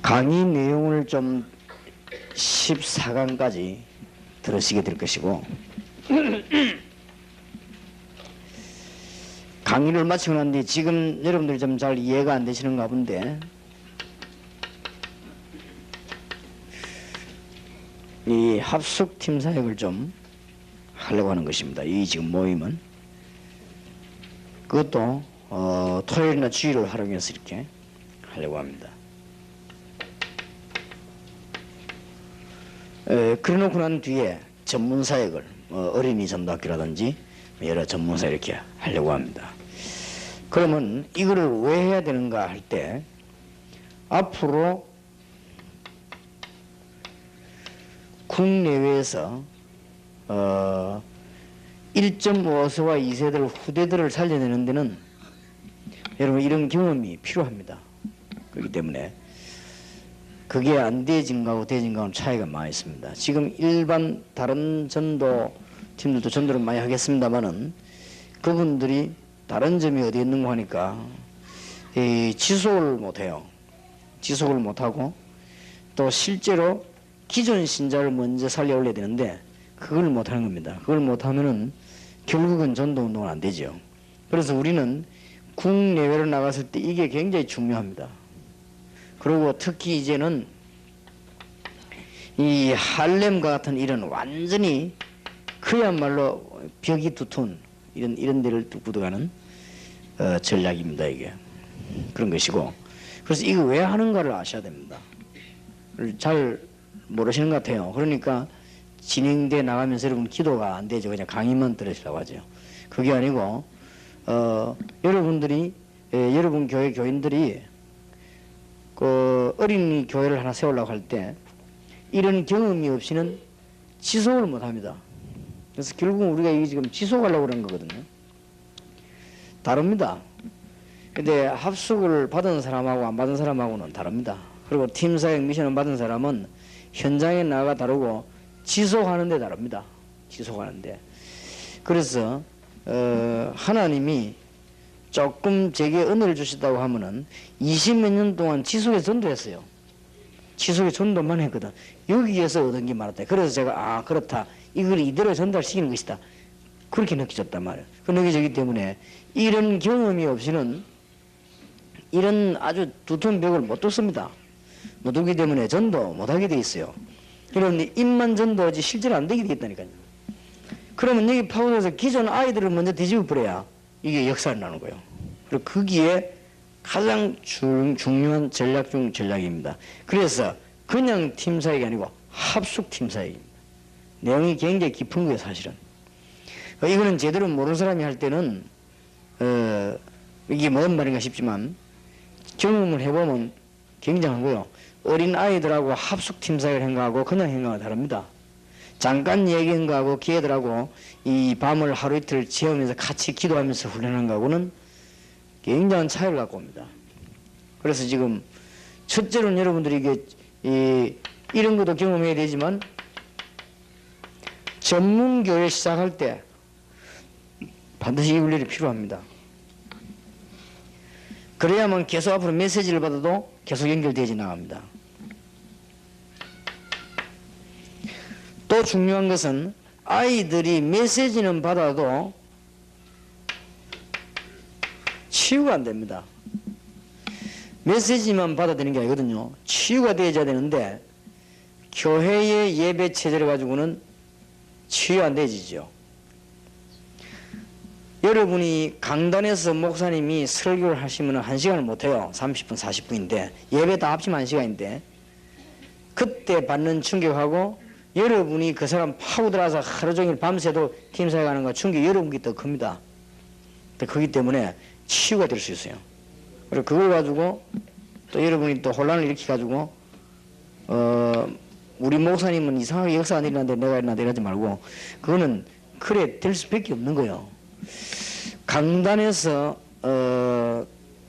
강의 내용을 좀 14강까지 들으시게 될 것이고 강의를 마치고 난 뒤 지금 여러분들이 좀 잘 이해가 안 되시는가 본데 이 합숙팀 사역을 좀 하려고 하는 것입니다. 이 지금 모임은 그것도 토요일이나 주일을 활용해서 이렇게 하려고 합니다. 그래놓고 난 뒤에 전문 사역을 어린이 전도학교라든지 여러 전문사 이렇게 하려고 합니다. 그러면 이거를 왜 해야 되는가 할 때 앞으로 국내외에서 1.5세와 2세들 후대들을 살려내는 데는 여러분 이런 경험이 필요합니다. 그렇기 때문에 그게 안 되어진 거하고 되어진 거하고는 차이가 많이 있습니다. 지금 일반 다른 전도 팀들도 전도를 많이 하겠습니다만은 그분들이 다른 점이 어디 있는가 하니까 지속을 못해요. 지속을 못하고 또 실제로 기존 신자를 먼저 살려 올려야 되는데 그걸 못하는 겁니다. 그걸 못하면은 결국은 전도 운동은 안 되죠. 그래서 우리는 국내외로 나갔을 때 이게 굉장히 중요합니다. 그리고 특히 이제는 이 할렘과 같은 이런 완전히 그야말로 벽이 두터운 이런 데를 뚫고 들어가는 전략입니다. 이게 그런 것이고 그래서 이거 왜 하는가를 아셔야 됩니다. 잘 모르시는 것 같아요. 그러니까 진행돼 나가면서 여러분 기도가 안 되죠. 그냥 강의만 들으시라고 하죠. 그게 아니고 여러분들이 여러분 교회 교인들이 그 어린이 교회를 하나 세우려고 할 때 이런 경험이 없이는 지속을 못합니다. 그래서 결국 우리가 이게 지금 지속하려고 그런 거거든요. 다릅니다. 근데 합숙을 받은 사람하고 안 받은 사람하고는 다릅니다. 그리고 팀사역 미션을 받은 사람은 현장에 나가 다르고 지속하는 데 다릅니다. 지속하는데. 그래서 하나님이 조금 제게 은혜를 주시다고 하면은 20몇 년 동안 지속에 전도했어요. 지속에 전도만 했거든. 여기에서 얻은 게 많았다. 그래서 제가 그렇다. 이걸 이대로 전달시키는 것이다. 그렇게 느껴졌단 말이에요. 그 느껴지기 때문에 이런 경험이 없이는 이런 아주 두터운 벽을 못 뚫습니다. 못 뚫기 때문에 전도 못하게 돼 있어요. 그런데 입만 전도하지 실제로 안 되게 돼 있다니까요. 그러면 여기 파고들어서 기존 아이들을 먼저 뒤집어 버려야 이게 역사를 나는 거예요. 그리고 거기에 가장 중요한 전략 중 전략입니다. 그래서 그냥 팀 사역이 아니고 합숙 팀 사역입니다. 내용이 굉장히 깊은 거예요, 사실은. 이거는 제대로 모르는 사람이 할 때는 이게 뭔 말인가 싶지만 경험을 해보면 굉장한 거예요. 어린 아이들하고 합숙 팀 사역을 한 거하고 그냥 한 거하고 다릅니다. 잠깐 얘기한 거하고 걔들하고 이 밤을 하루 이틀 지으면서 같이 기도하면서 훈련한 거하고는 굉장한 차이를 갖고 옵니다. 그래서 지금 첫째로는 여러분들이 이게 이런 것도 경험해야 되지만 전문교회 시작할 때 반드시 이 훈련이 필요합니다. 그래야만 계속 앞으로 메시지를 받아도 계속 연결되지 나갑니다. 또 중요한 것은 아이들이 메시지는 받아도 치유가 안 됩니다. 메시지만 받아야 되는 게 아니거든요. 치유가 되어야 되는데 교회의 예배 체제를 가지고는 치유 안 되지죠. 여러분이 강단에서 목사님이 설교를 하시면 1시간을 못해요. 30분 40분인데 예배 다 합치면 1시간인데 그때 받는 충격하고 여러분이 그 사람 파고들어서 하루 종일 밤새도 팀사에 가는 거 충격이 여러분께 더 큽니다. 그렇기 때문에 치유가 될 수 있어요. 그리고 그걸 가지고 또 여러분이 또 혼란을 일으켜가지고 우리 목사님은 이상하게 역사가 안 일어나는데 내가 일어나는데 이러지 말고 그거는 그래 될 수밖에 없는 거예요. 강단에서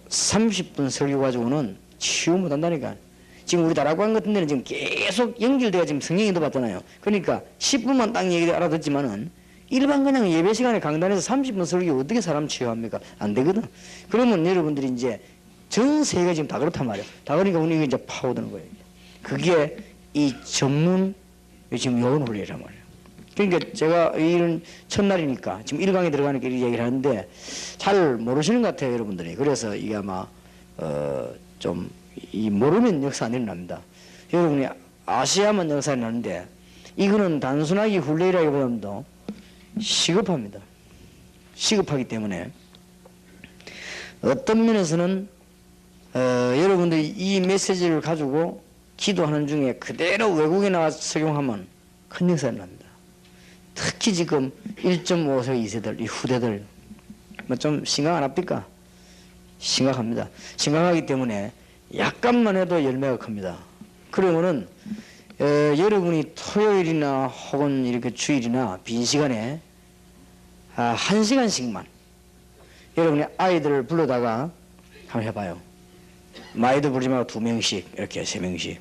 30분 설교 가지고는 치유 못한다니까. 지금 우리 다락방 같은 데는 지금 계속 연결돼가 지금 성경에도 봤잖아요. 그러니까 10분만 딱 얘기 알아듣지만은 일반 그냥 예배 시간에 강단에서 30분 설교 어떻게 사람 치유합니까? 안 되거든. 그러면 여러분들이 이제 전 세계가 지금 다 그렇단 말이에요. 다 그러니까 우리가 이제 파고드는 거예요. 그게 이 전문 지금 요원 훈련이란 말이에요. 그러니까 제가 이런 첫날이니까 지금 1강에 들어가니까 이렇게 얘기를 하는데 잘 모르시는 것 같아요, 여러분들이. 그래서 이게 아마 좀 이 모르면 역사 안 일어납니다. 여러분이 아시아만 역사 일어나는데 이거는 단순하게 훈련이라기보다도 시급합니다. 시급하기 때문에 어떤 면에서는 여러분들이 이 메시지를 가지고 기도하는 중에 그대로 외국에 나가서 적용하면 큰 역사가 납니다. 특히 지금 1.5세 2세들 이 후대들 뭐 좀 심각 안 합니까? 심각합니다. 심각하기 때문에 약간만 해도 열매가 큽니다. 그러면은 여러분이 토요일이나 혹은 이렇게 주일이나 빈 시간에 1시간씩만 여러분이 아이들을 불러다가 한번 해봐요. 많이도 부르지 말고 2명씩 이렇게 3명씩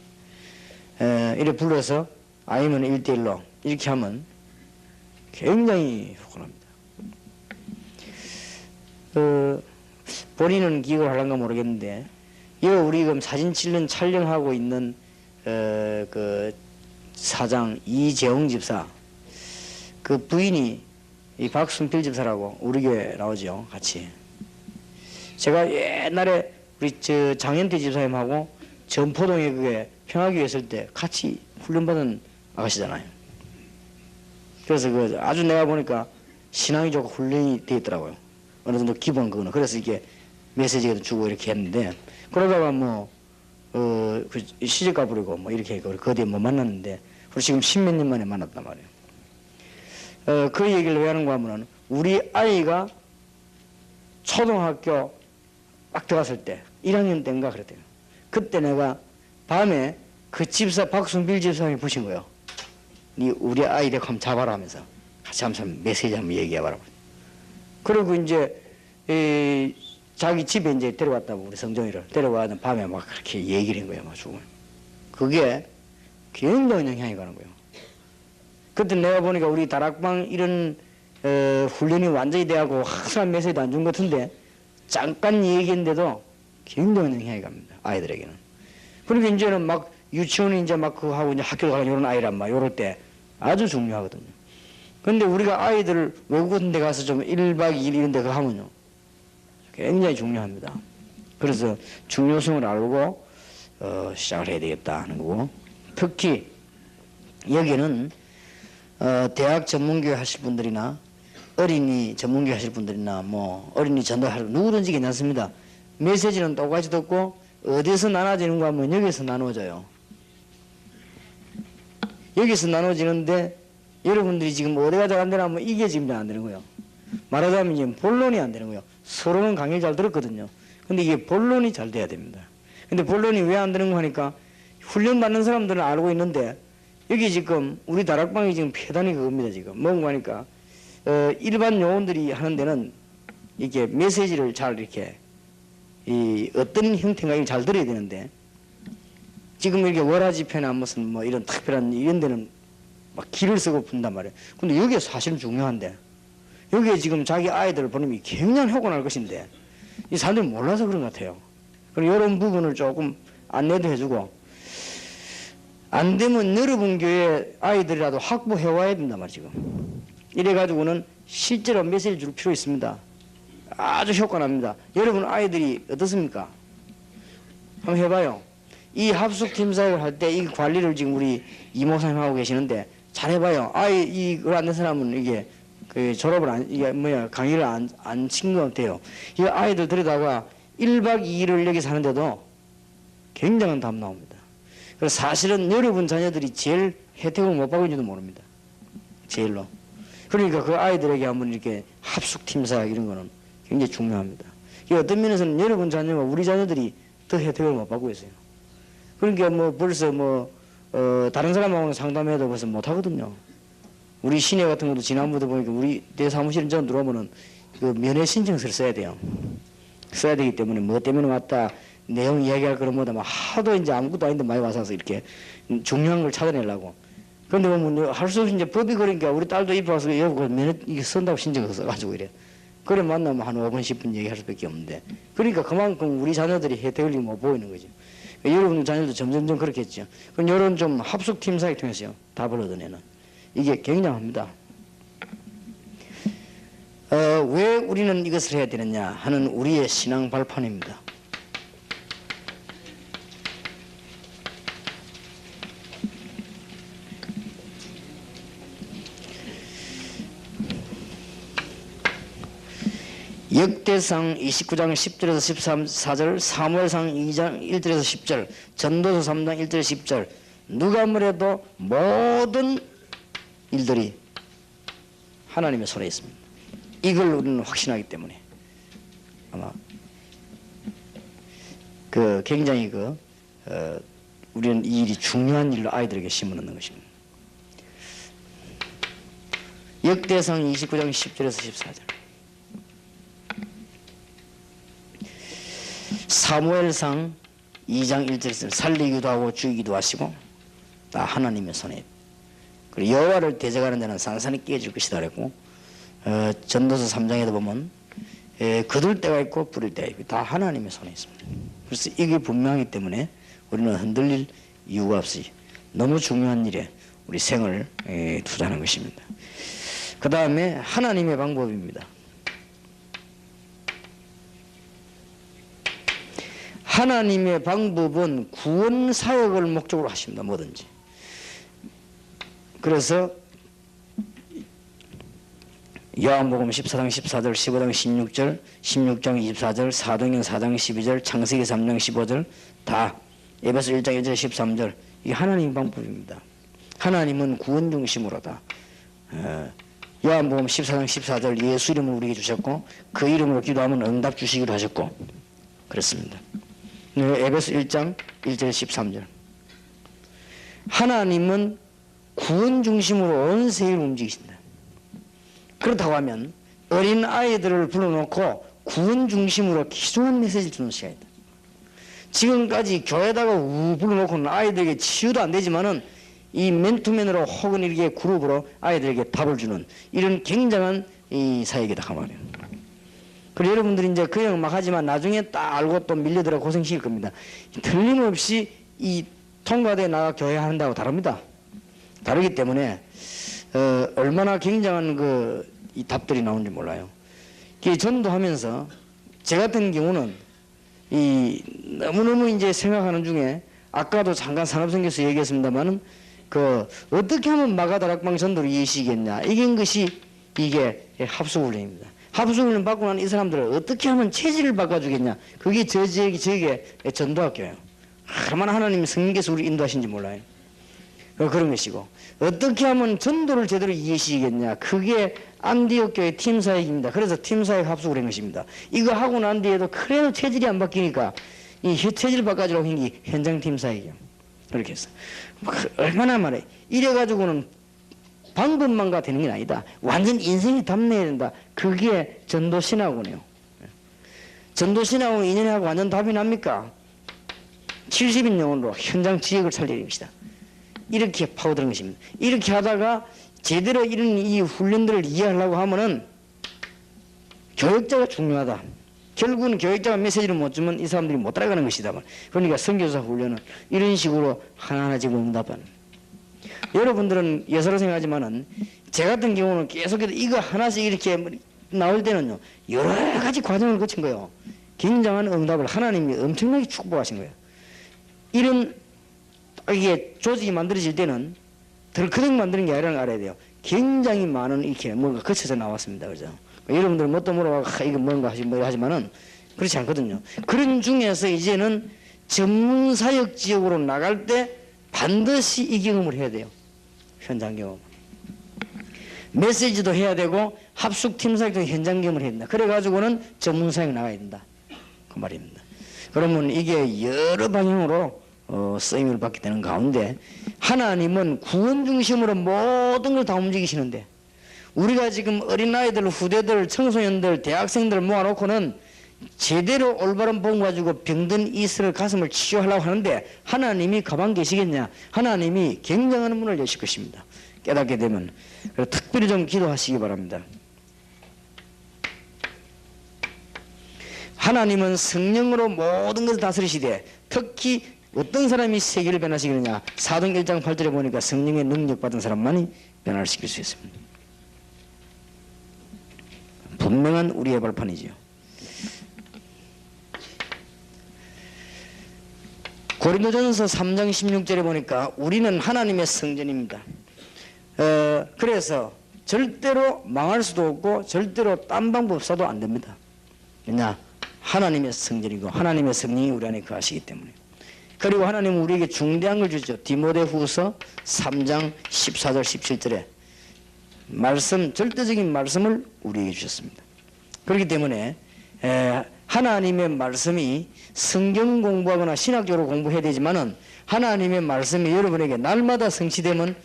이렇게 불러서 아니면 1대1로 이렇게 하면 굉장히 효과납니다. 본인은 기억을 하려는가 모르겠는데 이거 우리 지금 사진 찍는 촬영하고 있는 그 사장 이재홍 집사 그 부인이 이 박순필 집사라고 우리 교회 나오죠. 같이 제가 옛날에 우리 저 장현태 집사님하고 전포동에 그게 평화교회 있을 때 같이 훈련받은 아가씨잖아요. 그래서 그 아주 내가 보니까 신앙이 좋고 훈련이 돼 있더라고요. 어느 정도 기본 그거는. 그래서 이게 메시지도 주고 이렇게 했는데 그러다가 그 시집가 버리고 뭐 이렇게 그 뒤에 못 만났는데 우리 지금 10몇 년 만에 만났단 말이에요. 그 얘기를 왜 하는가 하면은 우리 아이가 초등학교 딱 들어갔을 때 1학년 때인가 그랬대요. 그때 내가 밤에 그 집사 박순필 집사님이 부신 거예요. 니 우리 아이 데리고 한번 잡아라 하면서 같이 한번 메시지 한번 얘기해봐라. 그리고 이제 자기 집에 이제 데려왔다고 우리 성정이를 데려와서 밤에 막 그렇게 얘기를 한 거예요. 막 죽으면. 그게 굉장히 영향이 가는 거예요. 그때 내가 보니까 우리 다락방 이런 훈련이 완전히 돼가고 확실한 메시지도 안 준 것 같은데 잠깐 얘기했는데도 굉장히 영향이 갑니다. 아이들에게는. 그러니까 이제는 막 유치원에 이제 막 그거 하고 이제 학교 가는 이런 아이란 말 요럴 때 아주 중요하거든요. 근데 우리가 아이들 외국 같은 데 가서 좀 1박 2일 이런 데 하면요. 굉장히 중요합니다. 그래서 중요성을 알고 시작을 해야 되겠다 하는 거고 특히 여기는 대학 전문교회 하실 분들이나 어린이 전문교회 하실 분들이나 뭐 어린이 전도할 누구든지 괜찮습니다. 메시지는 똑같이 듣고 어디서 나눠지는가 하면 여기서 나눠져요. 여기서 나눠지는데 여러분들이 지금 어디가 잘 안 되나 하면 이게 지금 잘 안 되는 거예요. 말하자면 이제 본론이 안 되는 거예요. 서로는 강의 잘 들었거든요. 근데 이게 본론이 잘 돼야 됩니다. 근데 본론이 왜 안 되는 거 하니까 훈련 받는 사람들은 알고 있는데 여기 지금 우리 다락방이 지금 폐단이 그겁니다. 지금 뭔가 하니까 일반 요원들이 하는 데는 이렇게 메시지를 잘 이렇게 이 어떤 형태인가 잘 들어야 되는데 지금 이렇게 월화지표나 무슨 뭐 이런 특별한 이런 데는 막 기를 쓰고 푼단 말이에요. 근데 여기에 사실은 중요한데 여기에 지금 자기 아이들을 보내면 굉장히 효과 날 것인데 이 사람들이 몰라서 그런 것 같아요. 그리고 이런 부분을 조금 안내도 해주고 안 되면 여러분 교회 아이들이라도 확보해 와야 된단 말이에요. 지금 이래가지고는 실제로 메시지를 줄 필요 있습니다. 아주 효과 납니다. 여러분 아이들이 어떻습니까? 한번 해봐요. 이 합숙팀 사역을 할 때 이 관리를 지금 우리 이모사님 하고 계시는데 잘 해봐요. 아이 이걸 안 된 사람은 이게 그 졸업을 이게 강의를 안 친 것 같아요. 이 아이들 들여다가 1박 2일을 여기 사는데도 굉장한 답 나옵니다. 그래서 사실은 여러분 자녀들이 제일 혜택을 못 받고 있는지도 모릅니다. 제일로. 그러니까 그 아이들에게 한번 이렇게 합숙팀 사역 이런 거는 굉장히 중요합니다. 이 어떤 면에서는 여러분 자녀와 우리 자녀들이 더 혜택을 못 받고 있어요. 그러니까 뭐 벌써 다른 사람하고는 상담해도 벌써 못 하거든요. 우리 시내 같은 것도 지난번에 보니까 우리 내 사무실에 전 들어오면은 그 면회 신청서를 써야 돼요. 써야 되기 때문에 뭐 때문에 왔다 내용 이야기할 거는 뭐다 막 하도 이제 아무것도 아닌데 많이 와서 이렇게 중요한 걸 찾아내려고. 그런데 보면 할 수 없이 이제 법이 그러니까 우리 딸도 입에 와서 여보 면회 이게 쓴다고 신청서 써가지고 이래. 그래 만나면 한 5분 10분 얘기할 수밖에 없는데 그러니까 그만큼 우리 자녀들이 혜택을 못 보이는 거죠. 여러분 자녀도 점점점 그렇겠죠. 그럼 이런 좀 합숙 팀 사역 통해서요 답을 얻어내는 이게 굉장합니다. 왜 우리는 이것을 해야 되느냐 하는 우리의 신앙 발판입니다. 역대상 29장 10절에서 14절, 사무엘상 2장 1절에서 10절, 전도서 3장 1절에서 10절, 누가 뭐래도 모든 일들이 하나님의 손에 있습니다. 이걸 우리는 확신하기 때문에 아마 굉장히 우리는 이 일이 중요한 일로 아이들에게 심어놓는 것입니다. 역대상 29장 10절에서 14절, 사무엘상 2장 1절에서 살리기도 하고 죽이기도 하시고 다 하나님의 손에, 그리고 여호와를 대적하는 자는 산산이 깨질 것이다 그랬고, 전도서 3장에도 보면 거둘 때가 있고 부릴 때가 있고 다 하나님의 손에 있습니다. 그래서 이게 분명하기 때문에 우리는 흔들릴 이유가 없이 너무 중요한 일에 우리 생을 투자하는 것입니다. 그 다음에 하나님의 방법입니다. 하나님의 방법은 구원 사역을 목적으로 하십니다. 뭐든지. 그래서 요한복음 14장 14절, 15장 16절, 16장 24절, 사도행전 4장 12절, 창세기 3장 15절 다 에베소 1장 1절 13절 이게 하나님의 방법입니다. 하나님은 구원 중심으로다. 요한복음 14장 14절 예수 이름을 우리에게 주셨고 그 이름으로 기도하면 응답 주시기로 하셨고 그렇습니다. 에베소 1장 1절 13절 하나님은 구원 중심으로 온 세계를 움직이신다. 그렇다고 하면 어린 아이들을 불러놓고 구원 중심으로 기도한 메시지를 주는 시간이다. 지금까지 교회에다가 불러놓고는 아이들에게 치유도 안 되지만은 이 맨투맨으로 혹은 이렇게 그룹으로 아이들에게 답을 주는 이런 굉장한 이 사역이다 그 말이에요. 그리고 여러분들이 이제 그냥 막 하지만 나중에 딱 알고 또 밀려들어 고생시킬 겁니다. 틀림없이 이 통과대에 나가 교회 한다고 다릅니다. 다르기 때문에 얼마나 굉장한 이 답들이 나오는지 몰라요. 전도하면서 제 같은 경우는 이 너무너무 이제 생각하는 중에 아까도 잠깐 산업선교에서 얘기했습니다만은 어떻게 하면 마가다락방 전도를 이해시키겠냐 이게 합숙훈련입니다. 합숙훈련 받고 난 이 사람들을 어떻게 하면 체질을 바꿔주겠냐 그게 저에게 전도학교예요. 얼마나 하나님이 성령께서 우리 인도하신지 몰라요. 그런 것이고 어떻게 하면 전도를 제대로 이해시키겠냐 그게 안디옥 교회 팀사역입니다. 그래서 팀사역 합숙을 한 것입니다. 이거 하고 난 뒤에도 그래도 체질이 안 바뀌니까 이 체질 바꿔주려고 한 게 현장 팀사역이에요. 그렇게 해서 얼마나 말해 이래가지고는 방법만가 되는 게 아니다. 완전 인생이 답내야 된다. 그게 전도신학원이에요. 전도신학원 2년에 하고 완전 답이 납니까? 70인 영혼으로 현장 지역을 살리는 것이다. 이렇게 파고드는 것입니다. 이렇게 하다가 제대로 이런 이 훈련들을 이해하려고 하면은 교육자가 중요하다. 결국은 교육자가 메시지를 못 주면 이 사람들이 못 따라가는 것이다. 그러니까 선교사 훈련은 이런 식으로 하나하나 지금 응답하는. 여러분들은 예사로 생각하지만은 제 같은 경우는 계속해서 이거 하나씩 이렇게 나올 때는요 여러 가지 과정을 거친 거예요. 굉장한 응답을 하나님이 엄청나게 축복하신 거예요. 이런 이게 조직이 만들어질 때는 덜커덕 만드는 게 아니라는 걸 알아야 돼요. 굉장히 많은 이렇게 뭔가 거쳐서 나왔습니다. 그죠? 여러분들은 뭐 또 물어봐 이거 뭔가 하지만은 그렇지 않거든요. 그런 중에서 이제는 전문 사역 지역으로 나갈 때 반드시 이 경험을 해야 돼요. 현장 경험. 메시지도 해야 되고 합숙 팀 사역도 현장 경험을 해야 된다. 그래가지고는 전문 사역 나가야 된다. 그 말입니다. 그러면 이게 여러 방향으로 쓰임을 받게 되는 가운데 하나님은 구원 중심으로 모든 걸 다 움직이시는데 우리가 지금 어린아이들, 후대들, 청소년들, 대학생들 모아놓고는 제대로 올바른 복음 가지고 병든 이스라엘 가슴을 치유하려고 하는데 하나님이 가만 계시겠냐? 하나님이 굉장한 문을 여실 것입니다. 깨닫게 되면 특별히 좀 기도하시기 바랍니다. 하나님은 성령으로 모든 것을 다스리시되 특히 어떤 사람이 세계를 변화시키느냐. 사도행 1장 8절에 보니까 성령의 능력 받은 사람만이 변화를 시킬 수 있습니다. 분명한 우리의 발판이지요. 고린도전서 3장 16절에 보니까 우리는 하나님의 성전입니다. 그래서 절대로 망할 수도 없고 절대로 딴 방법 써도 안 됩니다. 왜냐? 하나님의 성전이고 하나님의 성령이 우리 안에 거하시기 때문에. 그리고 하나님은 우리에게 중대한 걸 주죠. 디모데후서 3장 14절 17절에 말씀, 절대적인 말씀을 우리에게 주셨습니다. 그렇기 때문에 하나님의 말씀이 성경 공부하거나 신학적으로 공부해야 되지만은 하나님의 말씀이 여러분에게 날마다 성취되면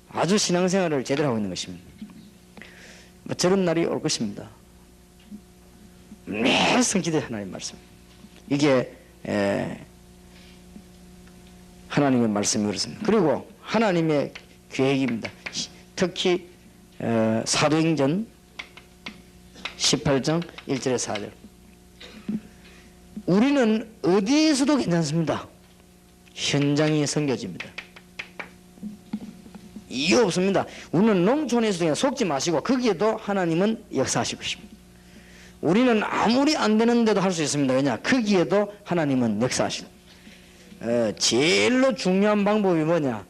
아주 신앙생활을 제대로 하고 있는 것입니다. 저런 날이 올 것입니다. 매일 성취된 하나님의 말씀. 이게 하나님의 말씀이 그렇습니다. 그리고 하나님의 계획입니다. 특히 사도행전 18장 1절에 4절. 우리는 어디에서도 괜찮습니다. 현장이 섬겨집니다. 이유 없습니다. 우리는 농촌에서도 그냥 속지 마시고 거기에도 하나님은 역사하실 것입니다. 우리는 아무리 안 되는데도 할 수 있습니다. 왜냐? 거기에도 하나님은 역사하십니다. 제일로 중요한 방법이 뭐냐?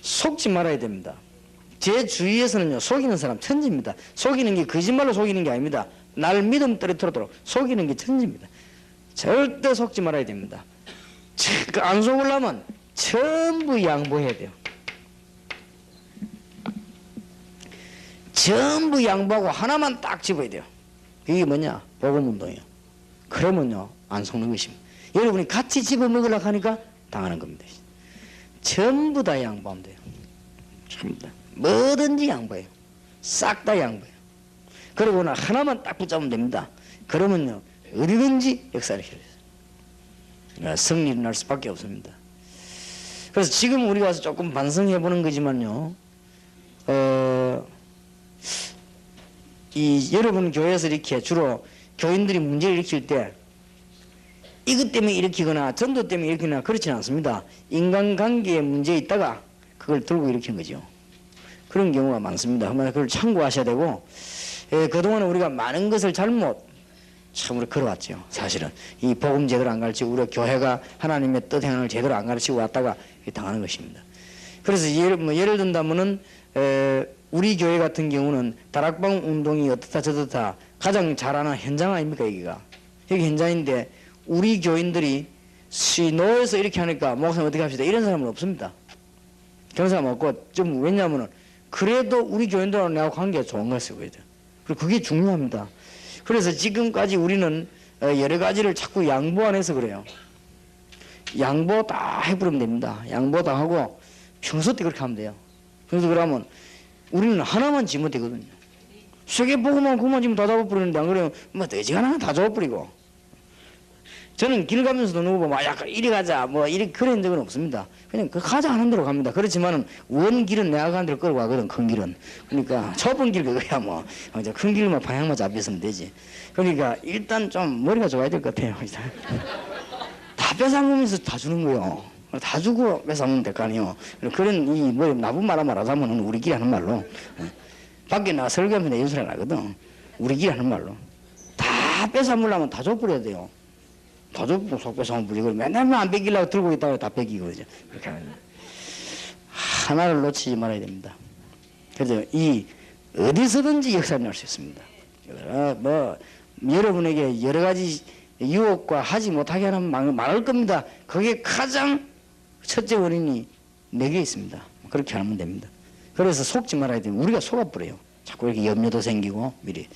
속지 말아야 됩니다. 제 주위에서는요, 속이는 사람 천지입니다. 속이는 게 거짓말로 속이는 게 아닙니다. 날 믿음 떨어뜨리도록 속이는 게 천지입니다. 절대 속지 말아야 됩니다. 안 속으려면 전부 양보해야 돼요. 전부 양보하고 하나만 딱 집어야 돼요. 이게 뭐냐? 복음운동이에요. 그러면요, 안 속는 것입니다. 여러분이 같이 집어먹으려고 하니까 당하는 겁니다. 전부 다 양보하면 돼요. 전부 다. 뭐든지 양보해요. 싹 다 양보해요. 그러고나 하나만 딱 붙잡으면 됩니다. 그러면요, 어디든지 역사를 해요. 승리를 날 수밖에 없습니다. 그래서 지금 우리가 와서 조금 반성해 보는 거지만요, 여러분 교회에서 이렇게 주로 교인들이 문제를 일으킬 때 이것 때문에 일으키거나 전도 때문에 일으키거나 그렇지는 않습니다. 인간관계에 문제 있다가 그걸 들고 일으킨 거죠. 그런 경우가 많습니다. 그걸 참고하셔야 되고, 그동안 우리가 많은 것을 잘못 참으로 걸어왔죠. 사실은 이 복음 제대로 안 가르치고 우리가 교회가 하나님의 뜻 행을 제대로 안 가르치고 왔다가 당하는 것입니다. 그래서 예를 든다면은 우리 교회 같은 경우는 다락방 운동이 어떻다 저렇다 가장 잘하는 현장 아닙니까? 여기 현장인데 우리 교인들이 노에서 이렇게 하니까 목사님 어떻게 합시다 이런 사람은 없습니다. 그런 사람 없고, 좀 왜냐하면은 그래도 우리 교인들하고 내가 관계가 좋은 것을 그래요. 그리고 그게 중요합니다. 그래서 지금까지 우리는 여러 가지를 자꾸 양보 안 해서 그래요. 양보 다 해버리면 됩니다. 양보 다 하고 평소 때 그렇게 하면 돼요. 그래서 그러면 우리는 하나만 지면 되거든요. 세계 보고만 그만 지면 다 잡아버리는데 안 그래요? 뭐 돼지가 다 잡아버리고. 저는 길 가면서도 누구 막 약간 이리 가자 뭐 이리 그런 적은 없습니다. 그냥 그 가자 하는 대로 갑니다. 그렇지만은 원 길은 내가 가는 대로 끌고 가거든. 큰 길은. 그러니까 좁은 길 그거야 뭐. 큰 길만 방향만 잡혔으면 되지. 그러니까 일단 좀 머리가 좋아야 될 것 같아요. 다 뺏어먹으면서 다 주는 거요. 다 주고 뺏어먹으면 될 거 아니에요. 그런 이 뭐 나쁜 말 말하자면은 우리끼리 하는 말로 밖에 나가 설교하면 연설을 하거든. 우리끼리 하는 말로 다 뺏어먹으려면 다 줘버려야 돼요. 다 줬고 속 뺏어먹으면 불리고 맨날 안 뺏기려고 들고 있다가 다 뺏기거든요. 그렇게 하는 거예요. 하나를 놓치지 말아야 됩니다. 그래서 이 어디서든지 역사를 낼 수 있습니다. 뭐 여러분에게 여러 가지 유혹과 하지 못하게 하는 말할 겁니다. 그게 가장 첫째 원인이 내게 있습니다. 그렇게 하면 됩니다. 그래서 속지 말아야 돼요. 우리가 속아버려요. 자꾸 이렇게 염려도 생기고 미리.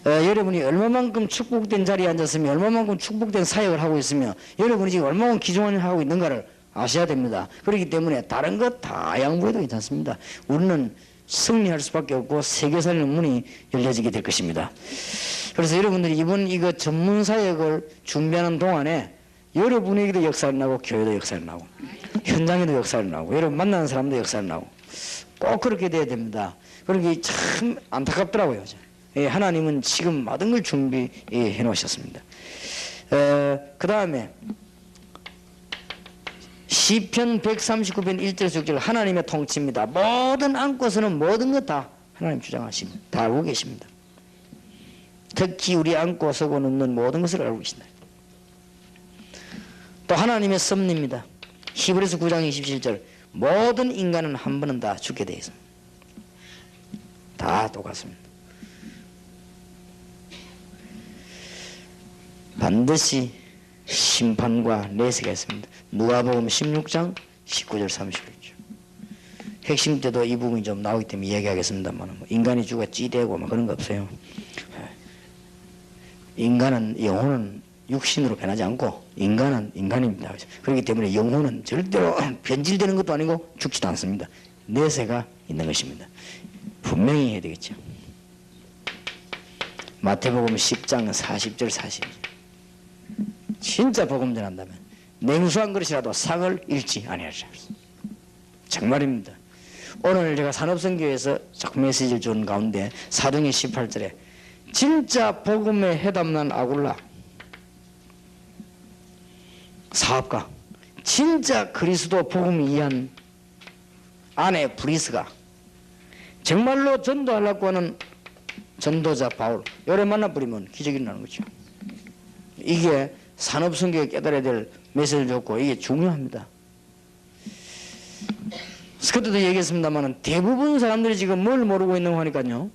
여러분이 얼마만큼 축복된 자리에 앉았으며 얼마만큼 축복된 사역을 하고 있으며 여러분이 지금 얼마만큼 기존을 하고 있는가를 아셔야 됩니다. 그렇기 때문에 다른 것 다 양보해도 괜찮습니다. 우리는 승리할 수밖에 없고 세계 살리는 문이 열려지게 될 것입니다. 그래서 여러분들이 이번 이거 전문 사역을 준비하는 동안에 여러분에게도 역사를 나고 교회도 역사를 나고 현장에도 역사를 나고 여러분 만나는 사람도 역사를 나고 꼭 그렇게 돼야 됩니다. 그러니 참 안타깝더라고요. 하나님은 지금 모든 걸 준비해 놓으셨습니다. 그 다음에 시편 139편 1절에서 6절 하나님의 통치입니다. 모든 안고서는 모든 것 다 하나님 주장하십니다. 다 알고 계십니다. 특히 우리 안고 서고 눕는 모든 것을 알고 계신다. 또 하나님의 섭리입니다. 히브리서 9장 27절 모든 인간은 한 번은 다 죽게 되어 있습니다. 다 똑같습니다. 반드시 심판과 내세가 있습니다. 누가복음 16장 19절 30절이죠. 핵심 때도 이 부분이 좀 나오기 때문에 이야기하겠습니다만 인간이 죽어 찌대고 뭐 그런 거 없어요. 인간은 영혼은 육신으로 변하지 않고 인간은 인간입니다. 그렇기 때문에 영혼은 절대로 변질되는 것도 아니고 죽지도 않습니다. 내세가 있는 것입니다. 분명히 해야 되겠죠. 마태복음 10장 40절 40절 진짜 복음 전한다면 냉수 한 그릇이라도 상을 잃지 아니하리라. 정말입니다. 오늘 제가 산업선교에서 자꾸 메시지를 준 가운데 사도행 18절에 진짜 복음에 해답난 아굴라 사업가 진짜 그리스도 복음을 이해한 아내 브리스가 정말로 전도하려고 하는 전도자 바울 요래 만나버리면 기적이 일어나는 거죠. 이게 산업선교에 깨달아야 될 메시지를 줬고 이게 중요합니다. 그때도 얘기했습니다만 대부분 사람들이 지금 뭘 모르고 있는 거 하니까요.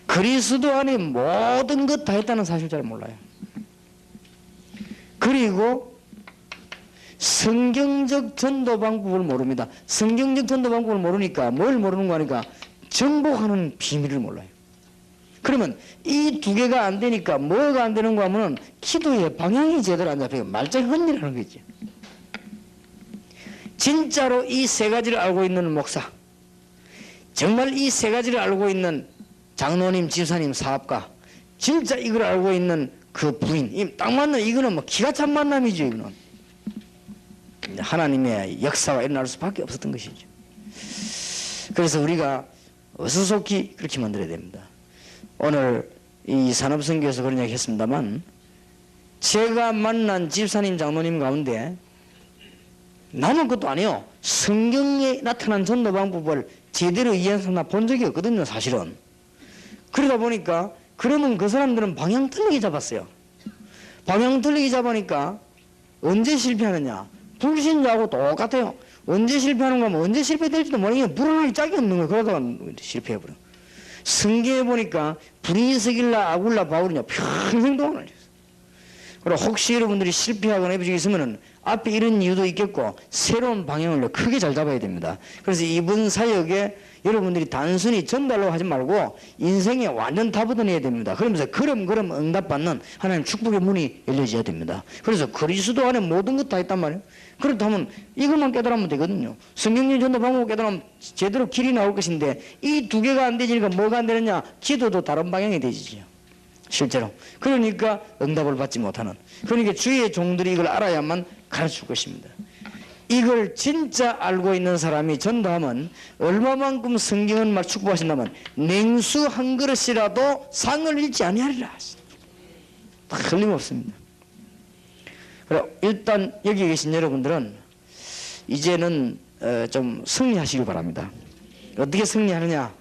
그리스도 안에 모든 것 다 했다는 사실 잘 몰라요. 그리고 성경적 전도 방법을 모릅니다. 성경적 전도 방법을 모르니까 뭘 모르는 거 하니까 정복하는 비밀을 몰라요. 그러면 이 두 개가 안 되니까 뭐가 안 되는 거 하면은 기도의 방향이 제대로 안 잡혀요. 말짱 헌일하는 거지. 진짜로 이 세 가지를 알고 있는 목사, 정말 이 세 가지를 알고 있는 장로님, 집사님, 사업가, 진짜 이걸 알고 있는 그 부인, 딱 맞는 이거는 뭐 기가 찬 만남이죠. 이거는 하나님의 역사가 일어날 수밖에 없었던 것이죠. 그래서 우리가 어수속히 그렇게 만들어야 됩니다. 오늘 이 산업선교에서 그런 이야기 했습니다만 제가 만난 집사님, 장로님 가운데 남은 것도 아니에요. 성경에 나타난 전도 방법을 제대로 이해한 사람 본 적이 없거든요, 사실은. 그러다 보니까 그러면 그 사람들은 방향 틀리게 잡았어요. 방향 틀리게 잡으니까 언제 실패하느냐? 불신자하고 똑같아요. 언제 실패하는 거면 언제 실패될지도 모르겠어요. 불안할 짝이 없는 거예요. 그러다가 실패해버려. 성경에 보니까 브리스길라, 아굴라, 바울이냐 평생 동안 알렸어요. 그리고 혹시 여러분들이 실패하거나 해본 적이 있으면은 앞에 이런 이유도 있겠고 새로운 방향을 크게 잘 잡아야 됩니다. 그래서 이번 사역에 여러분들이 단순히 전달로 하지 말고 인생에 완전 답을 얻어내야 됩니다. 그러면서 그럼 응답받는 하나님 축복의 문이 열려져야 됩니다. 그래서 그리스도 안에 모든 것 다 있단 말이에요. 그렇다면 이것만 깨달으면 되거든요. 성경적 전도 방법 깨달으면 제대로 길이 나올 것인데 이 두 개가 안 되니까 뭐가 안 되느냐? 기도도 다른 방향이 되지요. 실제로. 그러니까 응답을 받지 못하는. 그러니까 주의 종들이 이걸 알아야만 가르칠 것입니다. 이걸 진짜 알고 있는 사람이 전도하면 얼마만큼 성경은 막 축복하신다면 냉수 한 그릇이라도 상을 잃지 아니하리라. 틀림없습니다. 일단 여기 계신 여러분들은 이제는 좀 승리하시길 바랍니다. 어떻게 승리하느냐?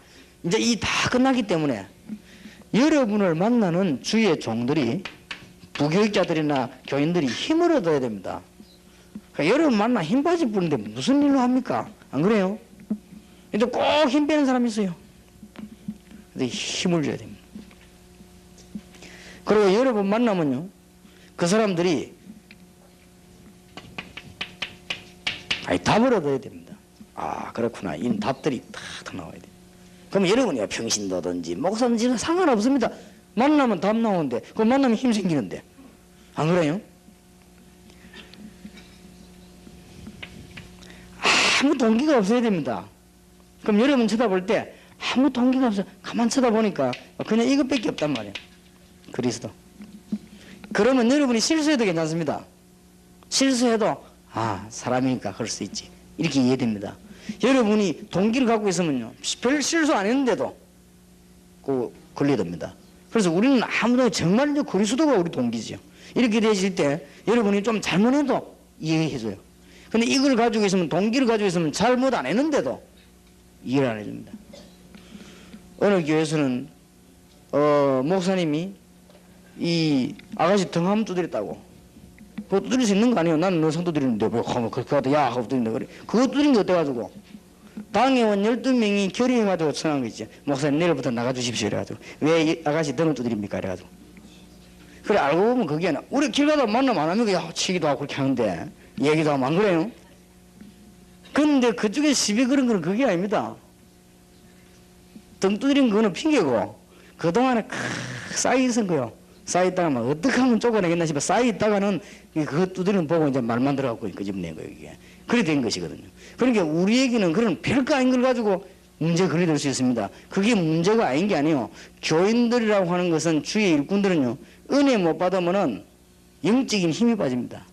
이제 이 다 끝나기 때문에 여러분을 만나는 주의 종들이 부교육자들이나 교인들이 힘을 얻어야 됩니다. 그러니까 여러분 만나 힘 빠질 분인데 무슨 일로 합니까? 안 그래요? 근데 꼭 힘 빼는 사람이 있어요. 근데 힘을 줘야 됩니다. 그리고 여러분 만나면요, 그 사람들이 답을 얻어야 됩니다. 아, 그렇구나. 이 답들이 탁 나와야 돼요. 그럼 여러분이 평신도든지 목사든지 상관없습니다. 만나면 답 나오는데, 그 만나면 힘 생기는데. 안 그래요? 아무 동기가 없어야 됩니다. 그럼 여러분 쳐다볼 때 아무 동기가 없어요. 가만 쳐다보니까 그냥 이것밖에 없단 말이에요. 그리스도. 그러면 여러분이 실수해도 괜찮습니다. 실수해도 사람이니까 그럴 수 있지. 이렇게 이해됩니다. 여러분이 동기를 갖고 있으면요, 별 실수 안 했는데도 걸려듭니다. 그래서 우리는 아무도 정말 이제 그리스도가 우리 동기죠. 이렇게 되실 때 여러분이 좀 잘못해도 이해해줘요. 근데 이걸 가지고 있으면, 동기를 가지고 있으면 잘못 안 했는데도 이해를 안 해줍니다. 어느 교회에서는 목사님이 이 아가씨 등 한번 두드렸다고. 그거 두드릴 수 있는 거 아니에요? 나는 너상 두드리는데 왜 하면 그거 야 하고 두드린다 그래. 그거 두드린 게 어때가지고 당회원 12명이 결의해가지고 청한 거 있지. 목사님 내일부터 나가주십시오 이래가지고. 왜 이 아가씨 등을 두드립니까 이래가지고. 그래 알고 보면 그게 우리 길 가다 만나면 안 하면 야 치기도 하고 그렇게 하는데 얘기도 하면 안 그래요? 근데 그쪽에 시비 그런 건 그게 아닙니다. 등 두드린 거는 핑계고 그동안에 쌓여있은 거요. 쌓여있다가 막 어떻게 하면 쫓아내겠나 싶어 쌓여있다가는 그거 두드리는 보고 이제 말만 들어가고 끄집어낸 거예요 이게. 그래 된 것이거든요. 그러니까 우리에게는 그런 별거 아닌 걸 가지고 문제가 그리 될 수 있습니다. 그게 문제가 아닌 게 아니에요. 교인들이라고 하는 것은 주의 일꾼들은요 은혜 못 받으면은 영적인 힘이 빠집니다.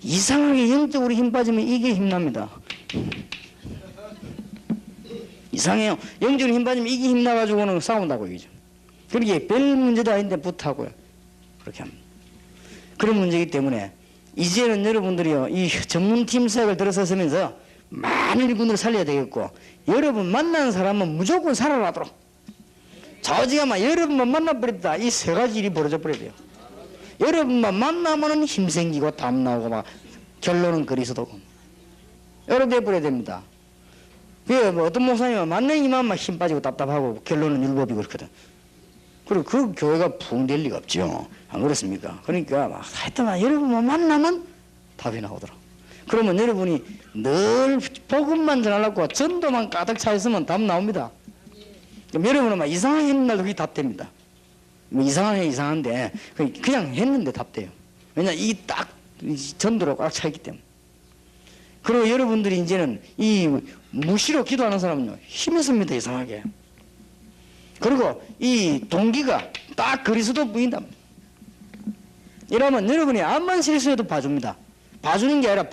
이상하게 영적으로 힘 빠지면 이게 힘납니다. 이상해요. 영적으로 힘 빠지면 이게 힘나가지고는 싸운다고 얘기죠. 그러게 별 문제도 아닌데 붙하고요. 그렇게 합니다. 그런 문제이기 때문에 이제는 여러분들이요 이 전문팀 사역을 들어서면서 많은 일꾼들을 살려야 되겠고 여러분 만나는 사람은 무조건 살아나도록 저지가 여러분만 만나버렸다 이 세 가지 일이 벌어져 버려야 돼요. 여러분만 만나면은 힘 생기고 담 나오고 막 결론은 그리스도고 여러분 돼버려야 됩니다. 뭐 어떤 목사님은 만나기만 막 힘 빠지고 답답하고 결론은 율법이고 그렇거든. 그리고 그 교회가 붕 될 리가 없죠. 안 그렇습니까? 그러니까 막 하여튼 여러분만 만나면 답이 나오더라고. 그러면 여러분이 늘 복음만 전하려고 전도만 가득 차 있으면 답 나옵니다. 그럼 여러분은 막 이상하게 했는 날도 그게 답 됩니다. 뭐 이상한데 그냥 했는데 답 돼요. 왜냐 이 딱 전도로 꽉 차 있기 때문에. 그리고 여러분들이 이제는 이 무시로 기도하는 사람은요 힘이 씁니다 이상하게. 그리고 이 동기가 딱 그리스도 부인다. 이러면 여러분이 암만 실수해도 봐줍니다. 봐주는 게 아니라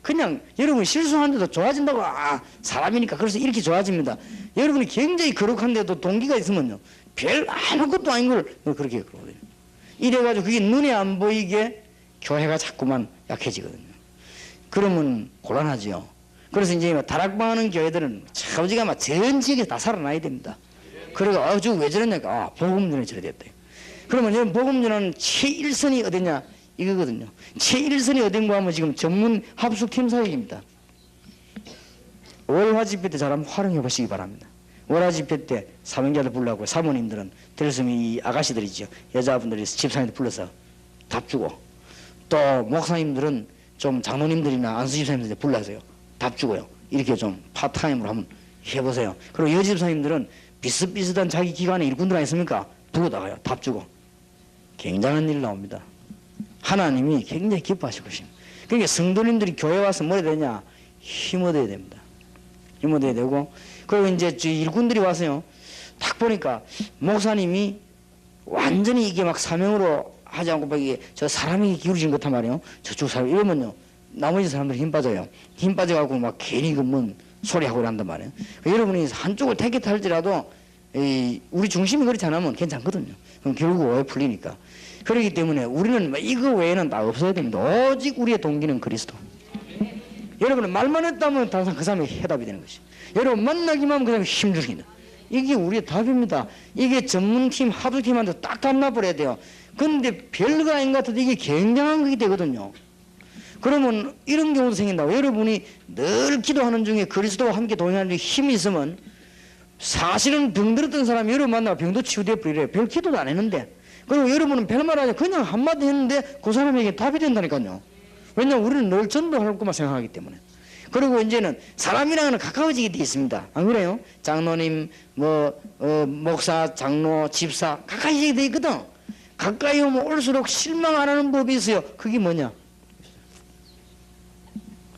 그냥 여러분이 실수하는데도 좋아진다고 사람이니까 그래서 이렇게 좋아집니다. 여러분이 굉장히 거룩한데도 동기가 있으면요 별 아무것도 아닌 걸 그렇게 그러거든요. 이래가지고 그게 눈에 안 보이게 교회가 자꾸만 약해지거든요. 그러면 곤란하지요. 그래서 이제 다락방하는 교회들은 차오지가 막 전 지역에 다 살아나야 됩니다. 그래가 아주 왜 저랬냐니까 복음 전에 저래 됐대. 그러면 여러분 복음 전하는 최일선이 어디냐 이거거든요. 최일선이 어딘가 하면 지금 전문 합숙팀 사역입니다. 월화 집회 때 잘 한번 활용해 보시기 바랍니다. 월화 집회 때 사명자들 불러고 사모님들은 들으시면 이 아가씨들이죠. 여자분들이 집사님들 불러서 답 주고 또 목사님들은 좀 장로님들이나 안수 집사님들 불러서요 답 주고요. 이렇게 좀 파트타임으로 한번 해보세요. 그리고 여집사님들은 비슷비슷한 자기 기관에 일꾼들 아니습니까? 부르다가요 답 주고 굉장한 일 나옵니다. 하나님이 굉장히 기뻐하실 것입니다. 그러니까 성도님들이 교회 와서 뭐 해야 되냐? 힘 얻어야 됩니다. 힘 얻어야 되고 그리고 이제 일꾼들이 와서요 딱 보니까 목사님이 완전히 이게 막 사명으로 하지 않고 막 이게 저 사람이 기울어진 것 같단 말이에요. 저쪽 사람 이러면요 나머지 사람들이 힘 빠져요. 힘 빠져갖고 막 괜히 그뭔 소리하고 이런단 말이에요. 여러분이 한쪽을 택했다 할지라도 우리 중심이 그렇지 않으면 괜찮거든요. 그럼 결국 오해 풀리니까. 그렇기 때문에 우리는 이거 외에는 다 없어야 됩니다. 오직 우리의 동기는 그리스도. 여러분은 말만 했다면 항상 그 사람이 해답이 되는 것이. 여러분 만나기만 하면 그 사람이 힘주긴다. 이게 우리의 답입니다. 이게 전문팀 하두팀한테 딱 담나버려야 돼요. 그런데 별거 아닌 것 같아도 이게 굉장한 것이 되거든요. 그러면 이런 경우도 생긴다고. 여러분이 늘 기도하는 중에 그리스도와 함께 동행하는 중에 힘이 있으면 사실은 병들었던 사람이 여러분 만나고 병도 치유되어 버리래요. 별 기도도 안 했는데. 그리고 여러분은 별말 하지 그냥 한마디 했는데 그 사람에게 답이 된다니까요. 왜냐하면 우리는 늘 전도할 것만 생각하기 때문에. 그리고 이제는 사람이랑은 가까워지게 되어 있습니다. 안 그래요? 장로님, 목사, 장로, 집사 가까이 되어 있거든. 가까이 오면 올수록 실망 안 하는 법이 있어요. 그게 뭐냐?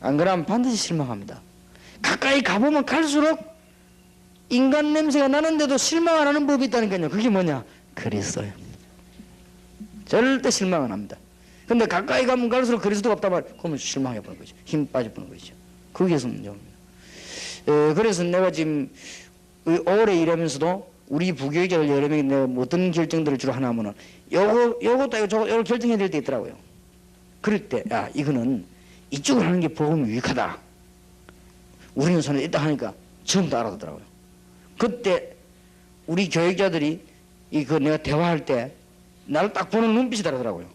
안 그러면 반드시 실망합니다. 가까이 가보면 갈수록 인간 냄새가 나는데도 실망 안 하는 법이 있다니까요. 그게 뭐냐? 그리스도예요. 절대 실망 안 합니다. 근데 가까이 가면 갈수록 그리스도가 없단 말이에요. 그러면 실망해 보는 거죠. 힘 빠져보는 거죠. 거기에서 문제입니다. 그래서 내가 지금 오래 일하면서도 우리 부교육자들 여러 명이 내가 어떤 결정들을 주로 하나 하면은 요것도 저거 결정해야 될 때 있더라고요. 그럴 때, 야, 이거는 이쪽으로 하는 게 복음이 유익하다. 우리는 손에 있다 하니까 전부 다 알아듣더라고요. 그때 우리 교육자들이 내가 대화할 때 나를 딱 보는 눈빛이 다르더라고요.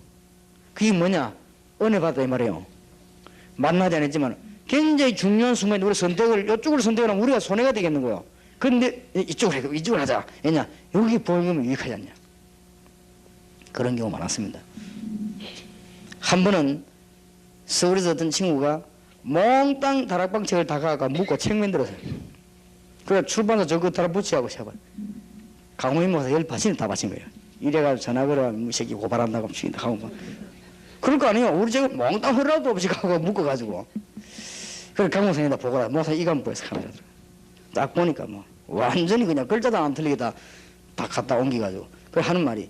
그게 뭐냐? 은혜 받다 이 말이에요. 만나지 않았지만 굉장히 중요한 순간에 우리 이쪽으로 선택을 하면 우리가 손해가 되겠는 거예요. 그런데 이쪽으로 하자. 왜냐? 여기 복음이 유익하지 않냐. 그런 경우 많았습니다. 한 번은 서울에서 어떤 친구가 몽땅 다락방 책을 다 가가 묶고 책 만들었어요. 그래 출판사 저거 달아붙이하고 시작을. 강호인 모사 10바치는 다 바친 거예요. 이래가지고 전화 걸어 이 새끼 고발한다고 죽인다 하고 그럴 거 아니에요. 우리 저거 몽땅 허락도 없이 가고 묶어가지고. 그래 강호선에다 보고라. 모사 이거 한번 보여서 카메라 들어. 딱 보니까 뭐 완전히 그냥 글자도 안 틀리게 다 갖다 옮겨가지고. 그래 하는 말이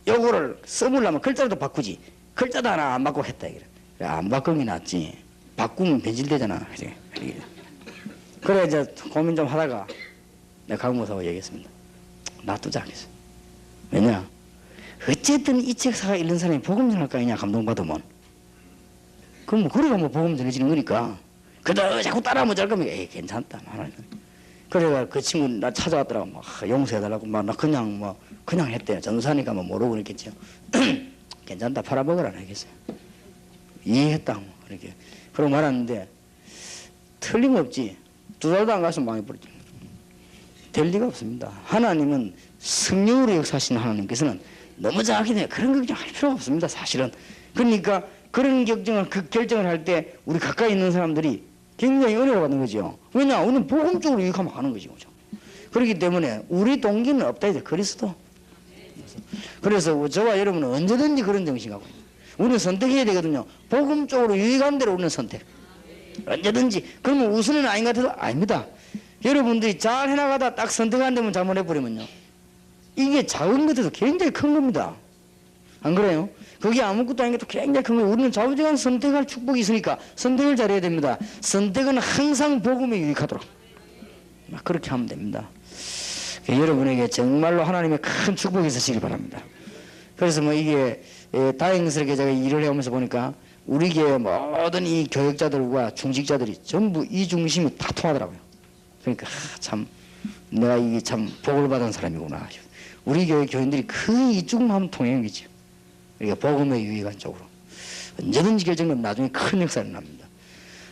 요거를 써보려면 글자라도 바꾸지. 글자도 하나 안 바꾸고 했다. 이래. 그래, 안 바꾸는 게 낫지. 바꾸면 변질되잖아. 그래 이제 고민 좀 하다가 내가 강모사하고 얘기했습니다. 놔두자 하겠어. 왜냐? 어쨌든 이 책사가 읽는 사람이 복음 전할 거 아니냐 감동받으면. 그럼 뭐 그래가 뭐 복음 전해지는 거니까. 그다 자꾸 따라하면 잘 거면 에이 괜찮다. 그래가 그 친구 나 찾아왔더라고. 막 용서해달라고 막 나 그냥 했대. 전도사니까 뭐 모르고 그랬겠죠. 괜찮다 팔아먹으라 하겠어요. 이해했다 뭐 이렇게. 그러고 말았는데 틀림없지. 2달도 안 가서 망해버렸죠. 될 리가 없습니다. 하나님은 성령으로 역사하시는 하나님께서는 너무 정확히 그런 걱정할 필요가 없습니다. 사실은. 그러니까 그런 결정을 할 때 우리 가까이 있는 사람들이 굉장히 은혜를 받는 거죠. 왜냐? 우리는 복음 쪽으로 유익하면 하는 거죠. 그렇기 때문에 우리 동기는 없다 이제 그리스도. 그래서 저와 여러분은 언제든지 그런 정신 갖고 있어요. 우리는 선택해야 되거든요. 복음 쪽으로 유익한 대로 우리는 선택. 언제든지. 그러면 우선은 아닌 것 같아도 아닙니다. 여러분들이 잘 해나가다 딱 선택한 데만 잘못해버리면요. 이게 작은 것에도 굉장히 큰 겁니다. 안 그래요? 그게 아무것도 아닌 것도 굉장히 큰 거예요. 우리는 좌우지간 선택할 축복이 있으니까 선택을 잘해야 됩니다. 선택은 항상 복음에 유익하도록. 그렇게 하면 됩니다. 여러분에게 정말로 하나님의 큰 축복이 있으시기 바랍니다. 그래서 뭐 이게 다행스럽게 제가 일을 해오면서 보니까 우리 교회 모든 이 교역자들과 중직자들이 전부 이 중심이 다 통하더라고요. 그러니까 참 내가 이게 참 복을 받은 사람이구나. 우리 교회 교인들이 그 이쪽만 하면 통행이죠. 그러니까 복음에 유익한 쪽으로 언제든지 결정되면 나중에 큰 역사를 납니다.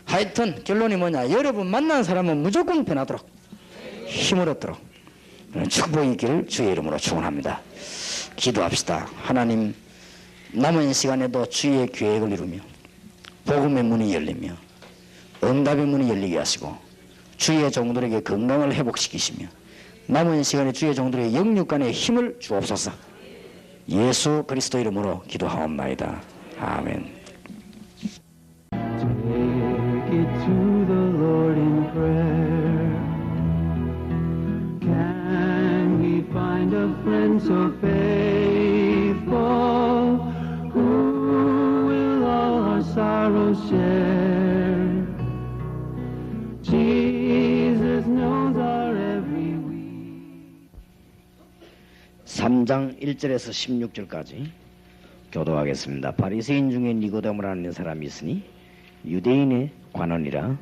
하여튼 결론이 뭐냐? 여러분 만난 사람은 무조건 변하도록 힘을 얻도록 축복이 있기를 주의 이름으로 축원합니다. 기도합시다. 하나님 남은 시간에도 주의 계획을 이루며 복음의 문이 열리며 응답의 문이 열리게 하시고 주의 종들에게 건강을 회복시키시며 남은 시간에 주의 종들에게 영육간의 힘을 주옵소서. 예수 그리스도 이름으로 기도하옵나이다. 아멘. Take it to the Lord in prayer. Can we find a friend so faithful who will all our sorrows share? Jesus knows our every weak. 3장 1절에서 16절까지 교도하겠습니다. 바리새인 중에 니고데모라는 사람이 있으니 유대인의 관원이라.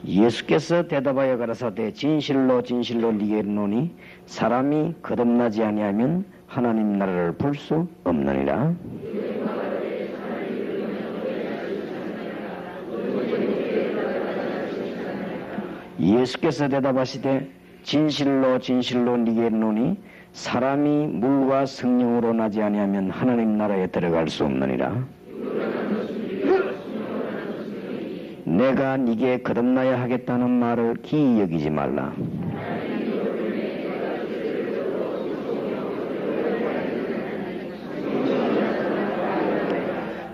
예수께서 대답하여 가라사대 진실로 진실로 네게 이르노니 사람이 거듭나지 아니하면 하나님 나라를 볼 수 없느니라. 예수께서 대답하시되 진실로 진실로 네게 이르노니 사람이 물과 성령으로 나지 아니하면 하나님 나라에 들어갈 수 없느니라. 내가 네게 거듭나야 하겠다는 말을 기이 여기지 말라.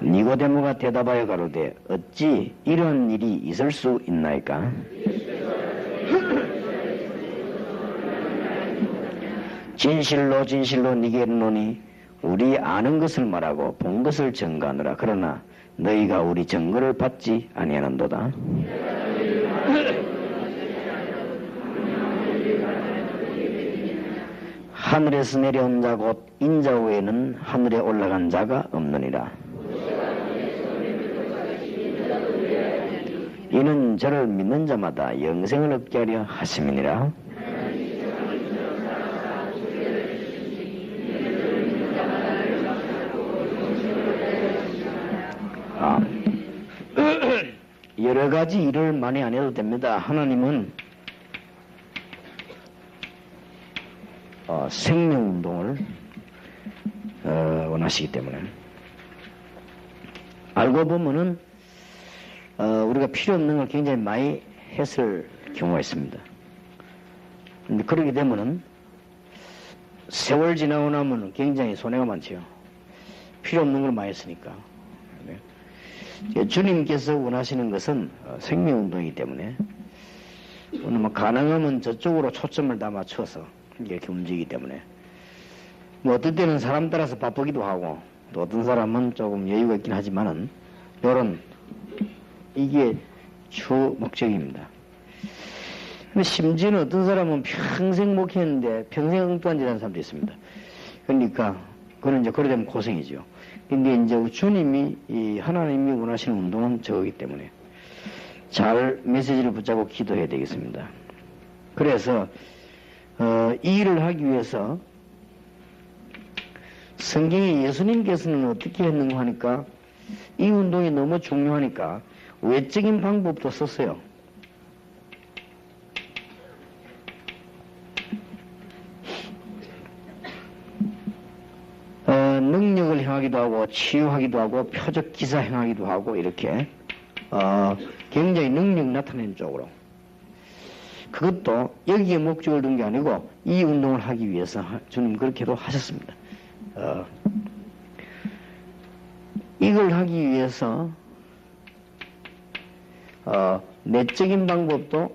니고데모가 대답하여 가로되 어찌 이런 일이 있을 수 있나이까? 진실로 진실로 네게 이르노니 우리 아는 것을 말하고 본 것을 증거하느라. 그러나 너희가 우리 증거를 받지 아니하는도다. 하늘에서 내려온 자 곧 인자 외에는 하늘에 올라간 자가 없느니라. 이는 저를 믿는 자마다 영생을 얻게 하려 하심이니라. 여러 가지 일을 많이 안 해도 됩니다. 하나님은 생명운동을 원하시기 때문에. 알고 보면은 우리가 필요 없는 걸 굉장히 많이 했을 경우가 있습니다. 근데 그러게 되면은 세월 지나고 나면 굉장히 손해가 많죠. 필요 없는 걸 많이 했으니까. 주님께서 원하시는 것은 생명운동이기 때문에 오늘 뭐 가능하면 저쪽으로 초점을 다 맞춰서 이렇게 움직이기 때문에 뭐 어떨 때는 사람 따라서 바쁘기도 하고 또 어떤 사람은 조금 여유가 있긴 하지만은 요런 이게 주 목적입니다. 근데 심지어는 어떤 사람은 평생 목회했는데 평생 엉뚱한 짓 하는 사람도 있습니다. 그러니까 그건 이제 그래 되면 고생이죠. 근데 이제 주님이 이 하나님이 원하시는 운동은 저거기 때문에 잘 메시지를 붙잡고 기도해야 되겠습니다. 그래서 이 일을 하기 위해서 성경에 예수님께서는 어떻게 했는가 하니까 이 운동이 너무 중요하니까 외적인 방법도 썼어요. 능력을 행하기도 하고 치유하기도 하고 표적 기사 행하기도 하고 이렇게 굉장히 능력 나타내는 쪽으로 그것도 여기에 목적을 둔 게 아니고 이 운동을 하기 위해서 주님 그렇게도 하셨습니다. 이걸 하기 위해서 내적인 방법을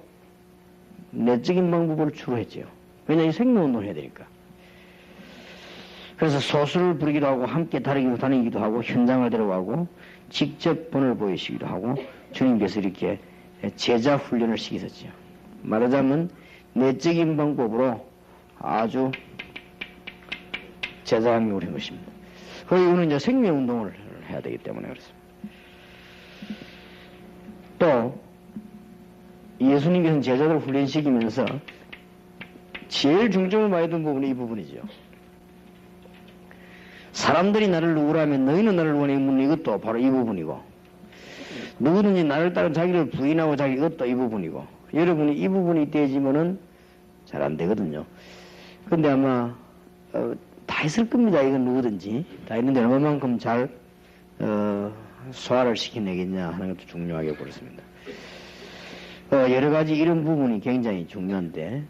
주로 했지요. 왜냐하면 생명운동을 해야 되니까. 그래서 소수를 부르기도 하고 함께 다니기도 하고 현장을 데려가고 직접 본을 보이시기도 하고 주님께서 이렇게 제자 훈련을 시키셨죠. 말하자면 내적인 방법으로 아주 제자 학육을 한 것입니다. 그리고 이거는 이제 생명운동을 해야 되기 때문에 그렇습니다. 또 예수님께서는 제자들을 훈련시키면서 제일 중점을 많이 둔 부분이 이 부분이죠. 사람들이 나를 누구라면 너희는 나를 원해 묻는 이것도 바로 이 부분이고 누구든지 나를 따라 자기를 부인하고 자기 이것도 이 부분이고 여러분이 이 부분이 떼지면은 잘 안 되거든요. 근데 아마 다 했을 겁니다. 이건 누구든지 다 했는데 얼마만큼 잘 소화를 시켜내겠냐 하는 것도 중요하게 보겠습니다. 여러 가지 이런 부분이 굉장히 중요한데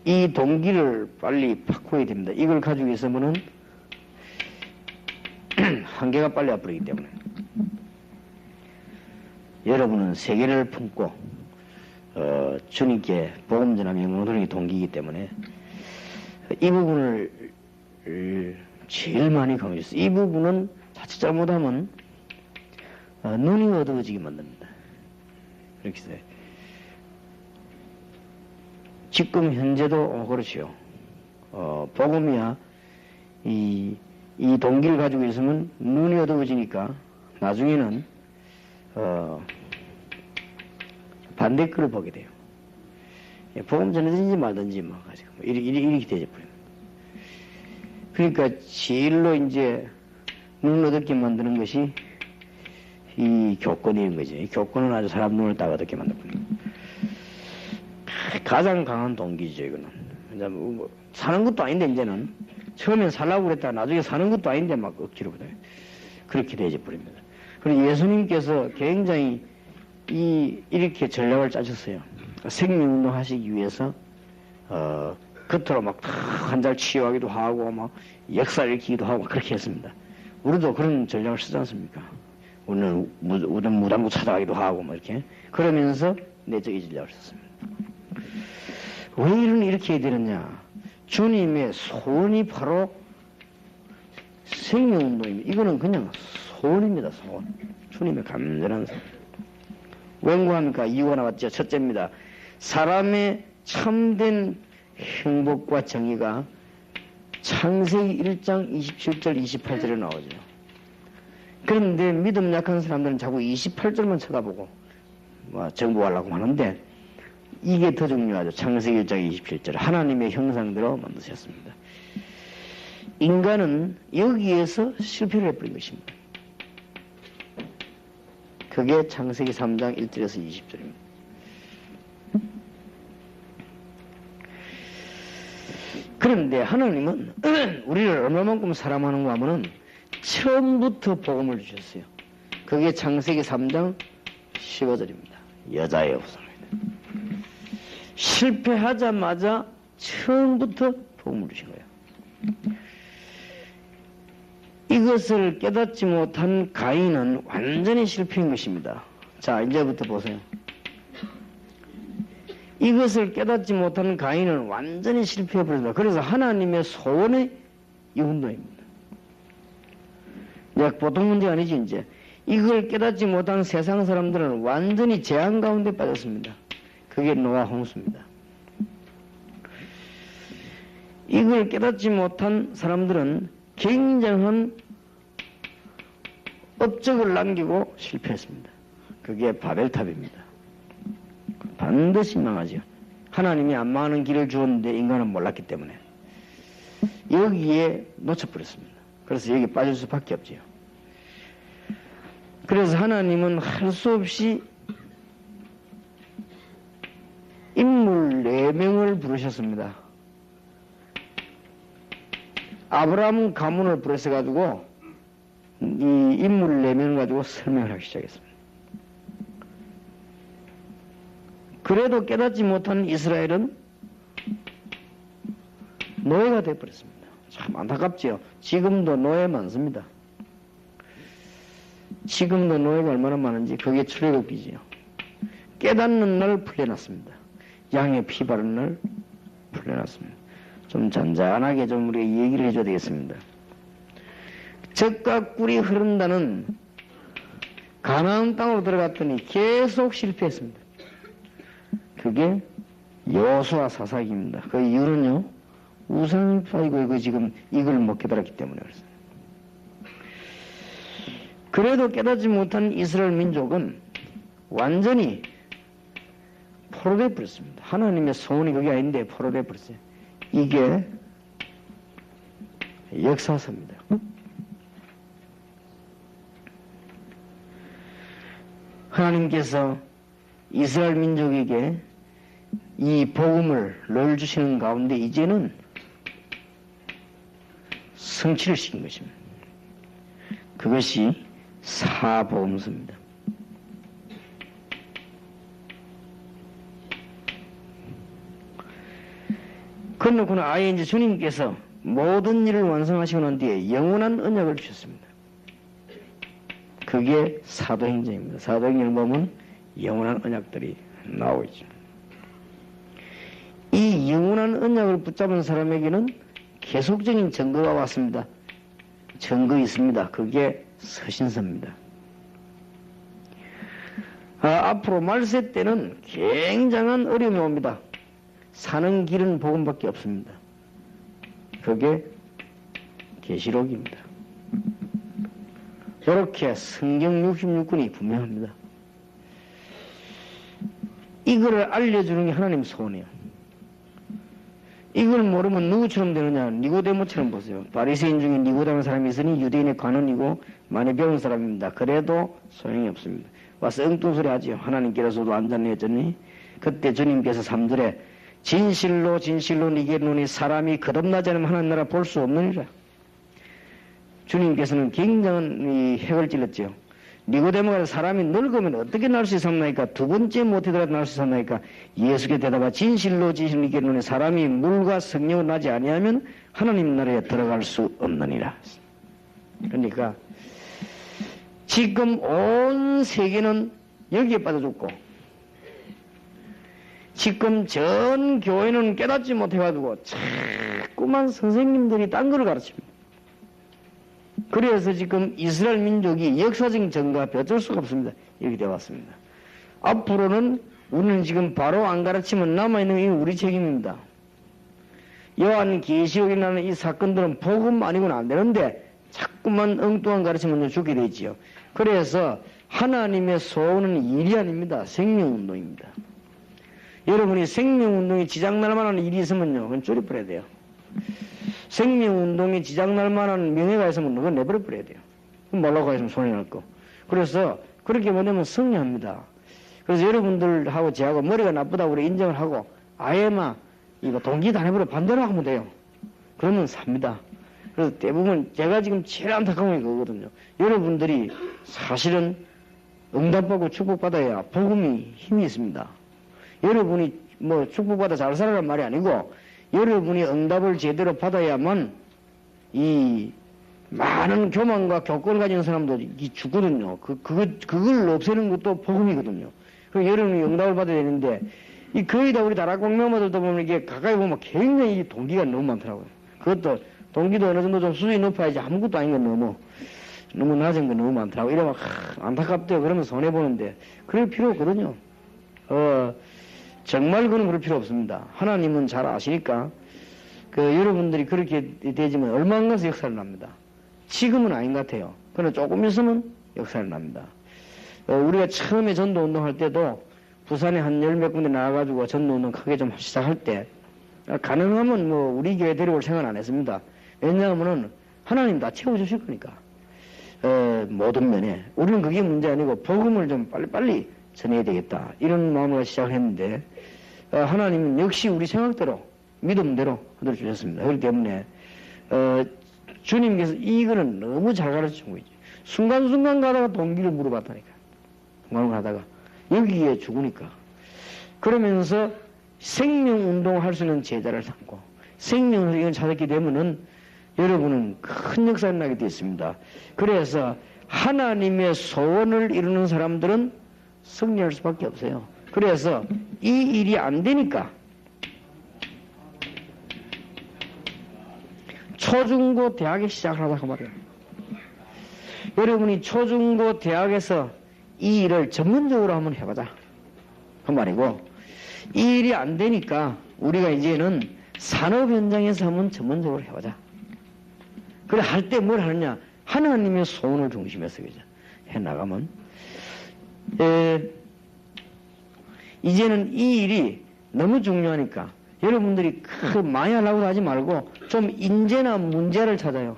이 동기를 빨리 바꿔야 됩니다. 이걸 가지고 있으면은 한계가 빨리 와버리기 때문에 여러분은 세계를 품고 주님께 복음 전하며 영광 게 동기이기 때문에 이 부분을 제일 많이 강조했어요. 이 부분은 자칫 잘못하면 눈이 어두워지게 만듭니다. 그렇게 해서 지금 현재도 그렇지요. 복음이야 이 동기를 가지고 있으면 눈이 어두워지니까 나중에는 반대 글을 보게 돼요. 복음 전해든지 말든지 뭐 가지고 이렇게 되어버립니다. 그러니까 제일로 이제 눈을 어둡게 만드는 것이 이 교권인 거죠. 이 교권은 아주 사람 눈을 딱 어둡게 만들거든요. 가장 강한 동기죠, 이거는. 이제 뭐 사는 것도 아닌데, 이제는. 처음엔 살라고 그랬다가 나중에 사는 것도 아닌데 막 억지로 그렇게 되어져 버립니다. 그리고 예수님께서 굉장히 이렇게 전략을 짜셨어요. 생명운동 하시기 위해서, 겉으로 막 환자를 치유하기도 하고, 막 역사를 일으키기도 하고, 그렇게 했습니다. 우리도 그런 전략을 쓰지 않습니까? 우리는 무당구 찾아가기도 하고, 뭐 이렇게. 그러면서 내적인 전략을 썼습니다. 왜 이렇게 해야 되느냐? 주님의 소원이 바로 생명운동입니다. 이거는 그냥 소원입니다. 소원. 주님의 간절한 소원. 웬고합니까? 이유가 나왔죠. 첫째입니다. 사람의 참된 행복과 정의가 창세기 1장 27절 28절에 나오죠. 그런데 믿음 약한 사람들은 자꾸 28절만 쳐다보고 정복하려고 하는데 이게 더 중요하죠. 창세기 1장 27절 하나님의 형상대로 만드셨습니다. 인간은 여기에서 실패를 해버린 것입니다. 그게 창세기 3장 1절에서 20절입니다. 그런데 하나님은 우리를 얼마만큼 사랑하는가 하면은 처음부터 복음을 주셨어요. 그게 창세기 3장 15절입니다. 여자의 후손입니다. 실패하자마자 처음부터 복음을 주신 거예요. 이것을 깨닫지 못한 가인은 완전히 실패인 것입니다. 자, 이제부터 보세요. 이것을 깨닫지 못한 가인은 완전히 실패해버렸다. 그래서 하나님의 소원의 이운동입니다. 보통 문제가 아니지, 이제. 이걸 깨닫지 못한 세상 사람들은 완전히 재앙 가운데 빠졌습니다. 그게 노아 홍수입니다. 이걸 깨닫지 못한 사람들은 굉장한 업적을 남기고 실패했습니다. 그게 바벨탑입니다. 반드시 망하죠. 하나님이 안 망하는 길을 주었는데 인간은 몰랐기 때문에 여기에 놓쳐버렸습니다. 그래서 여기 빠질 수밖에 없지요. 그래서 하나님은 할 수 없이 인물 4명을 부르셨습니다. 아브라함 가문을 부르셔가지고 이 인물 4명을 가지고 설명을 하기 시작했습니다. 그래도 깨닫지 못한 이스라엘은 노예가 되어버렸습니다. 참 안타깝지요. 지금도 노예 많습니다. 지금도 노예가 얼마나 많은지 그게 출애굽기지요. 깨닫는 날 풀려났습니다. 양의 피 바른 날 풀려났습니다. 좀 잔잔하게 좀 우리가 얘기를 해줘야 되겠습니다. 젖과 꿀이 흐른다는 가나안 땅으로 들어갔더니 계속 실패했습니다. 그게 여호수아 사사기입니다. 그 이유는요, 우상이 빠지고 이거 지금 이걸 못 깨달았기 때문에 그렇습니다. 그래도 깨닫지 못한 이스라엘 민족은 완전히 포로돼 버렸습니다. 하나님의 소원이 그게 아닌데 포로돼 버렸어요. 이게 역사서입니다. 하나님께서 이스라엘 민족에게 이 복음을 늘 주시는 가운데 이제는 성취를 시킨 것입니다. 그것이 사복음서입니다. 그렇구나. 아예 이제 주님께서 모든 일을 완성하시고 난 뒤에 영원한 언약을 주셨습니다. 그게 사도행전입니다. 사도행전을 보면 영원한 언약들이 나오죠. 이 영원한 언약을 붙잡은 사람에게는 계속적인 증거가 왔습니다. 증거 있습니다. 그게 서신서입니다. 앞으로 말세 때는 굉장한 어려움이 옵니다. 사는 길은 복음밖에 없습니다. 그게 계시록입니다. 이렇게 성경 66권이 분명합니다. 이거를 알려주는 게 하나님 소원이에요. 이걸 모르면 누구처럼 되느냐? 니고데모처럼 보세요. 바리새인 중에 니고데모 사람이 있으니 유대인의 관원이고 많이 배운 사람입니다. 그래도 소용이 없습니다. 와서 엉뚱소리 하지요. 하나님께서도 안전히 했더니 그때 주님께서 3절에 진실로 진실로 네게 이르노니 사람이 거듭나지 않으면 하나님 나라 볼 수 없느니라. 주님께서는 굉장한 이 핵을 찔렀죠. 니고데모가 사람이 늙으면 어떻게 날 수 있었나이까? 두 번째 못하더라도 날 수 있었나이까? 예수께 대답하 진실로 진실로 네게 이르노니 사람이 물과 성령을 나지 아니하면 하나님 나라에 들어갈 수 없느니라. 그러니까 지금 온 세계는 여기에 빠져죽고 지금 전 교회는 깨닫지 못해가지고 자꾸만 선생님들이 딴 거를 가르칩니다. 그래서 지금 이스라엘 민족이 역사적인 전과 어쩔 수가 없습니다. 이렇게 되어 왔습니다. 앞으로는 우리는 지금 바로 안 가르치면 남아있는 게 우리 책임입니다. 요한 계시록에 나는 이 사건들은 복음 아니고는 안 되는데 자꾸만 엉뚱한 가르치면 죽게 되지요. 그래서 하나님의 소원은 일이 아닙니다. 생명운동입니다. 여러분이 생명운동에 지장날 만한 일이 있으면요, 그건 줄여버려야 돼요. 생명운동에 지장날 만한 명예가 있으면 그건 내버려버려야 돼요. 그럼 몰라고 있으면 손해날 거. 그래서 그렇게 보내면 승리합니다. 그래서 여러분들하고 저하고 머리가 나쁘다고 우리 인정을 하고 아예 막 이거 동기 다 해버려 반대로 하면 돼요. 그러면 삽니다. 그래서 대부분 제가 지금 제일 안타까운 게 그거거든요. 여러분들이 사실은 응답받고 축복받아야 복음이 힘이 있습니다. 여러분이 뭐 축복받아 잘 살아란 말이 아니고 여러분이 응답을 제대로 받아야만 이 많은 교만과 교권을 가진 사람들이 죽거든요. 그걸 없애는 것도 복음이거든요. 그럼 여러분이 응답을 받아야 되는데 이 거의 다 우리 다락공명마들도 보면 이게 가까이 보면 굉장히 동기가 너무 많더라고요. 그것도 동기도 어느 정도 좀 수준이 높아야지 아무것도 아닌 건 너무 낮은 건 너무 많더라고요. 이러면 안타깝대요. 그러면 손해보는데 그럴 필요 없거든요. 정말 그럴 필요 없습니다. 하나님은 잘 아시니까 여러분들이 그렇게 되지만 얼마나 가서 역사를 납니다. 지금은 아닌 것 같아요. 그러나 조금 있으면 역사를 납니다. 우리가 처음에 전도운동 할 때도 부산에 한 10몇 군데 나와가지고 전도운동 크게 좀 시작할 때 가능하면 뭐 우리 교회 데려올 생각 안 했습니다. 왜냐하면은 하나님 다 채워주실 거니까. 모든 면에. 우리는 그게 문제 아니고 복음을 좀 빨리빨리 전해야 되겠다. 이런 마음으로 시작을 했는데 하나님은 역시 우리 생각대로 믿음대로 하도록 주셨습니다. 그렇기 때문에 주님께서 이거는 너무 잘 가르쳐준 거죠. 순간순간 가다가 동기를 물어봤다니까. 순간 가다가 여기에 죽으니까. 그러면서 생명운동을 할 수 있는 제자를 삼고 생명을 찾았게 되면은 여러분은 큰 역사를 나게 되어 있습니다. 그래서 하나님의 소원을 이루는 사람들은 승리할 수밖에 없어요. 그래서 이 일이 안 되니까 초중고 대학에 시작을 하자고 말이에요. 여러분이 초중고 대학에서 이 일을 전문적으로 한번 해보자 그 말이고, 이 일이 안 되니까 우리가 이제는 산업 현장에서 한번 전문적으로 해보자. 그래 할 때 뭘 하느냐, 하나님의 소원을 중심에서 그죠 해나가면 이제는 이 일이 너무 중요하니까 여러분들이 많이 하려고 하지 말고 좀 인재나 문제를 찾아요.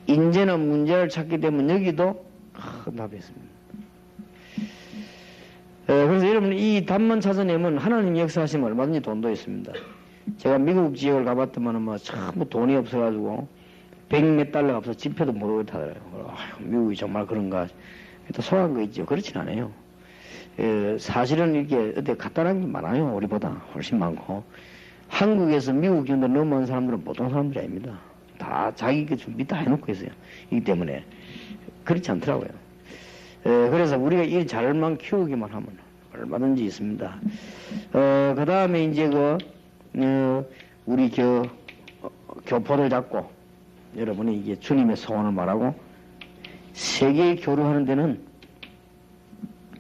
인재나 문제를 찾게 되면 여기도 큰 답이 있습니다. 그래서 여러분 이 답만 찾아내면 하나님 역사하시면 얼마든지 돈도 있습니다. 제가 미국 지역을 가봤더만 뭐 전부 돈이 없어가지고 100몇 달러가 없어 지폐도 못 오게 타더라고요. 미국이 정말 그런가 또 속한 거 있죠. 그렇진 않아요. 사실은 이렇게 어디 간단한 게 많아요. 우리보다 훨씬 많고. 한국에서 미국 정도 넘어온 사람들은 보통 사람들이 아닙니다. 다 자기가 준비 다 해놓고 있어요. 이기 때문에 그렇지 않더라고요. 그래서 우리가 일 잘만 키우기만 하면 얼마든지 있습니다. 그 다음에 이제 우리 교포들 잡고 여러분이 이게 주님의 소원을 말하고 세계 교류하는 데는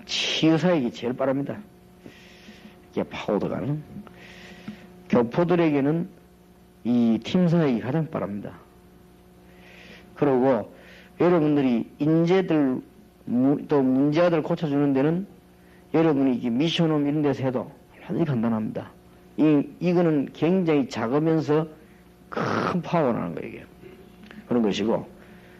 치유사역이 제일 빠릅니다. 이게 파우더가는 교포들에게는 이 팀사역이 가장 빠릅니다. 그리고 여러분들이 인재들 또 문제아들 고쳐주는 데는 여러분이 이게 미션홈 이런 데서 해도 아주 간단합니다. 이거는 굉장히 작으면서 큰 파워가 나는 거예요. 이게. 그런 것이고,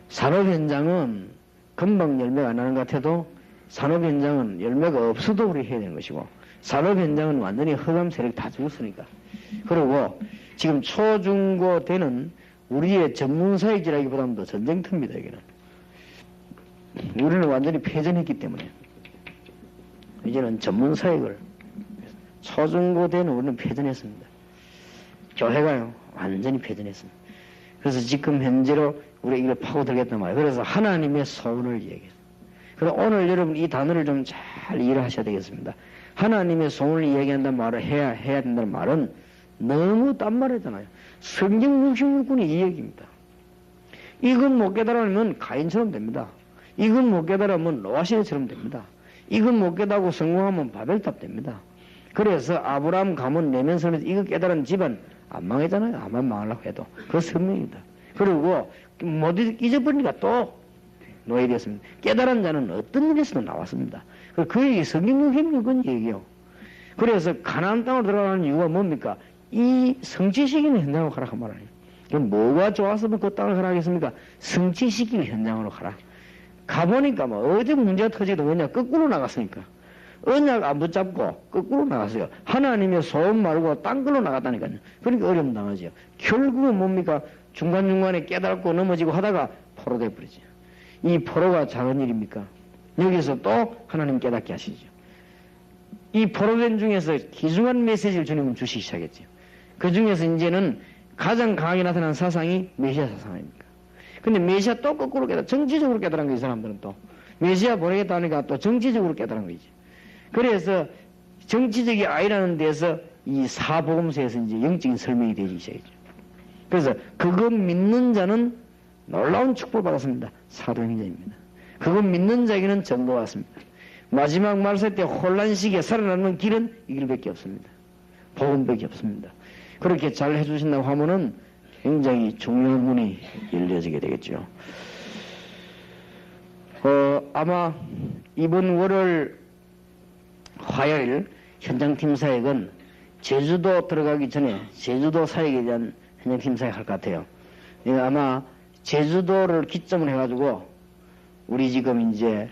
산업 현장은 금방 열매가 안 나는 것 같아도 산업 현장은 열매가 없어도 우리 해야 되는 것이고, 산업 현장은 완전히 흑암 세력이 다 죽었으니까. 그리고 지금 초중고 때는 우리의 전문사역이라기보다는 더 전쟁터입니다. 여기는 우리는 완전히 패전했기 때문에 이제는 전문사역을 초중고 때는 우리는 패전했습니다. 교회가요 완전히 패전했습니다. 그래서 지금 현재로 우리가 이걸 파고들겠단 말이에요. 그래서 하나님의 소원을 얘기해요. 그래서 오늘 여러분 이 단어를 좀 잘 이해를 하셔야 되겠습니다. 하나님의 소원을 이야기한다는 말을 해야 된다는 말은 너무 딴 말이잖아요. 성경 66권이 이 얘기입니다. 이건 못 깨달으면 가인처럼 됩니다. 이건 못 깨달으면 노아시대처럼 됩니다. 이건 못 깨닫고 성공하면 바벨탑 됩니다. 그래서 아브라함 가문 내면서는 이거 깨달은 집안 안 망하잖아요. 아무리 망하려고 해도. 그 성명입니다. 그리고 못 잊어버리니까 또 노예 되었습니다. 깨달은 자는 어떤 일에서도 나왔습니다. 그 얘기 성경 66권 얘기요. 그래서 가나안 땅으로 들어가는 이유가 뭡니까? 이 성취시키는 현장으로 가라 한 말 아니에요. 그럼 뭐가 좋았으면 그 땅을 가라겠습니까? 성취시키는 현장으로 가라. 가보니까 뭐 어디 문제가 터지도 뭐냐 거꾸로 나갔으니까 언약 안 붙잡고 거꾸로 나갔어요. 하나님의 소원 말고 딴 걸로 나갔다니까요. 그러니까 어려움 당하죠. 결국은 뭡니까? 중간중간에 깨닫고 넘어지고 하다가 포로 돼버리죠. 이 포로가 작은 일입니까? 여기서 또 하나님 깨닫게 하시죠. 이 포로된 중에서 귀중한 메시지를 주님은 주시기 시작했죠. 그 중에서 이제는 가장 강하게 나타난 사상이 메시아 사상입니다. 근데 메시아 또 거꾸로 정치적으로 깨달은 거 이 사람들은 또 메시아 보내겠다 하니까 또 정치적으로 깨달은 거지. 그래서 정치적이 아니라는 데서 이 사복음서에서 이제 영적인 설명이 되기 시작했죠. 그래서 그거 믿는 자는 놀라운 축복을 받았습니다. 사도행전입니다. 그거 믿는 자에게는 전도가 왔습니다. 마지막 말세 때 혼란 시기에 살아남는 길은 이 길밖에 없습니다. 복음밖에 없습니다. 그렇게 잘 해주신다고 하면은 굉장히 중요한 문이 열려지게 되겠죠. 아마 이번 월요일 화요일 현장팀 사역은 제주도 들어가기 전에 제주도 사역에 대한 현장팀 사역 할 것 같아요. 아마 제주도를 기점으로 해가지고 우리 지금 이제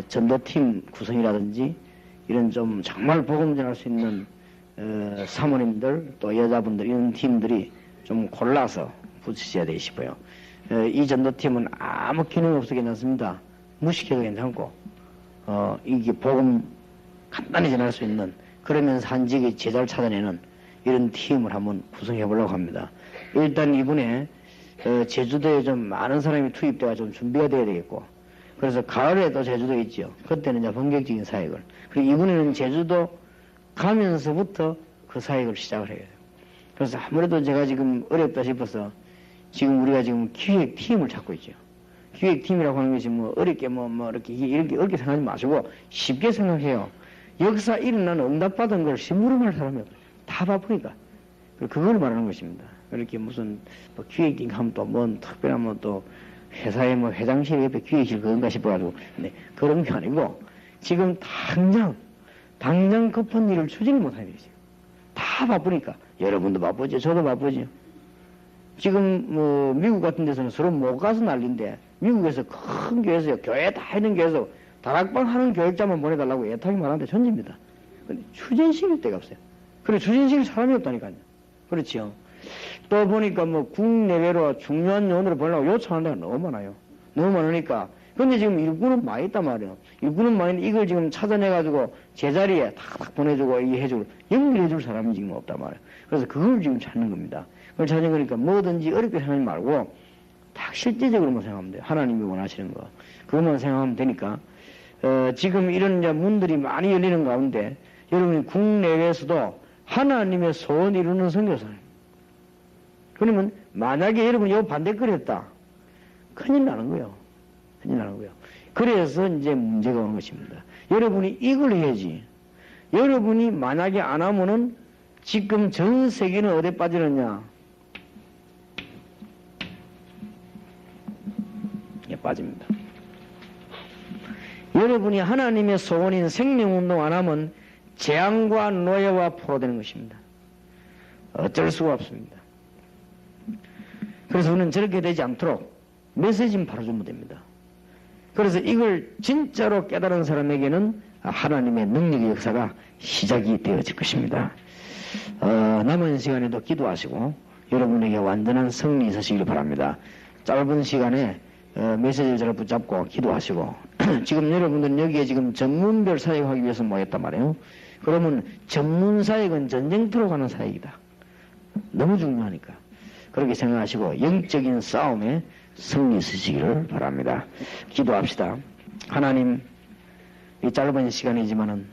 전도팀 구성이라든지 이런 좀 정말 복음 전할 수 있는 사모님들 또 여자분들 이런 팀들이 좀 골라서 붙이셔야 되고 싶어요. 이 전도팀은 아무 기능 없어도 괜찮습니다. 무식해도 괜찮고 이게 복음 간단히 전할 수 있는 그러면서 한직의 제자를 찾아내는 이런 팀을 한번 구성해 보려고 합니다. 일단 이번에 제주도에 좀 많은 사람이 투입돼가 좀 준비가 돼야 되겠고 그래서 가을에도 제주도에 있죠. 그때는 이제 본격적인 사역을 그리고 이번에는 제주도 가면서부터 그 사역을 시작을 해요. 그래서 아무래도 제가 지금 어렵다 싶어서 지금 우리가 지금 기획팀을 찾고 있죠. 기획팀이라고 하는 것이 뭐 어렵게 이렇게 어렵게 생각하지 마시고 쉽게 생각해요. 역사 일어나는 응답받은 걸 심부름할 사람이 없어요. 다 바쁘니까. 그걸 말하는 것입니다. 이렇게 무슨 뭐 기획팀 하면 또 뭔 특별한 뭐 또 회사에 뭐 회장실 옆에 기획실 그런가 싶어가지고 근데 그런 게 아니고 지금 당장 급한 일을 추진을 못하는 거죠. 다 바쁘니까. 여러분도 바쁘죠. 저도 바쁘죠. 지금 뭐 미국 같은 데서는 서로 못 가서 난리인데 미국에서 큰 교회에서 교회 다 있는 교회에서 다락방 하는 교육자만 보내달라고 애타게 말하는데 천지입니다. 근데 추진시킬 데가 없어요. 그래 추진시킬 사람이 없다니까요. 그렇죠. 또 보니까 뭐 국내외로 중요한 요원으로 보내려고 요청하는 데가 너무 많아요. 너무 많으니까 근데 지금 일꾼은 많이 있단 말이에요. 일꾼은 많이 있는데 이걸 지금 찾아내가지고 제자리에 탁탁 보내주고 이게 해주고 연결해줄 사람이 지금 없단 말이에요. 그래서 그걸 지금 찾는 겁니다. 그걸 찾는 거니까 뭐든지 어렵게 생각하지 말고 딱 실제적으로만 생각하면 돼요. 하나님이 원하시는 거. 그것만 생각하면 되니까 지금 이런 이제 문들이 많이 열리는 가운데 여러분이 국내외에서도 하나님의 소원 이루는 선교사예요. 그러면 만약에 여러분이 이 반대거리 했다. 큰일 나는 거예요. 큰일 나는 거예요. 그래서 이제 문제가 오는 것입니다. 여러분이 이걸 해야지. 여러분이 만약에 안 하면은 지금 전 세계는 어디 빠지느냐? 예, 빠집니다. 여러분이 하나님의 소원인 생명운동 안 하면 재앙과 노예와 포로되는 것입니다. 어쩔 수가 없습니다. 그래서 우리는 저렇게 되지 않도록 메시지는 바로 주면 됩니다. 그래서 이걸 진짜로 깨달은 사람에게는 하나님의 능력의 역사가 시작이 되어질 것입니다. 남은 시간에도 기도하시고 여러분에게 완전한 승리 있으시길 바랍니다. 짧은 시간에 메시지를 잘 붙잡고 기도하시고 지금 여러분들은 여기에 지금 전문별 사역하기 위해서 모였단 말이에요. 그러면 전문 사역은 전쟁터로 가는 사역이다. 너무 중요하니까 그렇게 생각하시고 영적인 싸움에 승리 있으시기를 바랍니다. 기도합시다. 하나님, 이 짧은 시간이지만은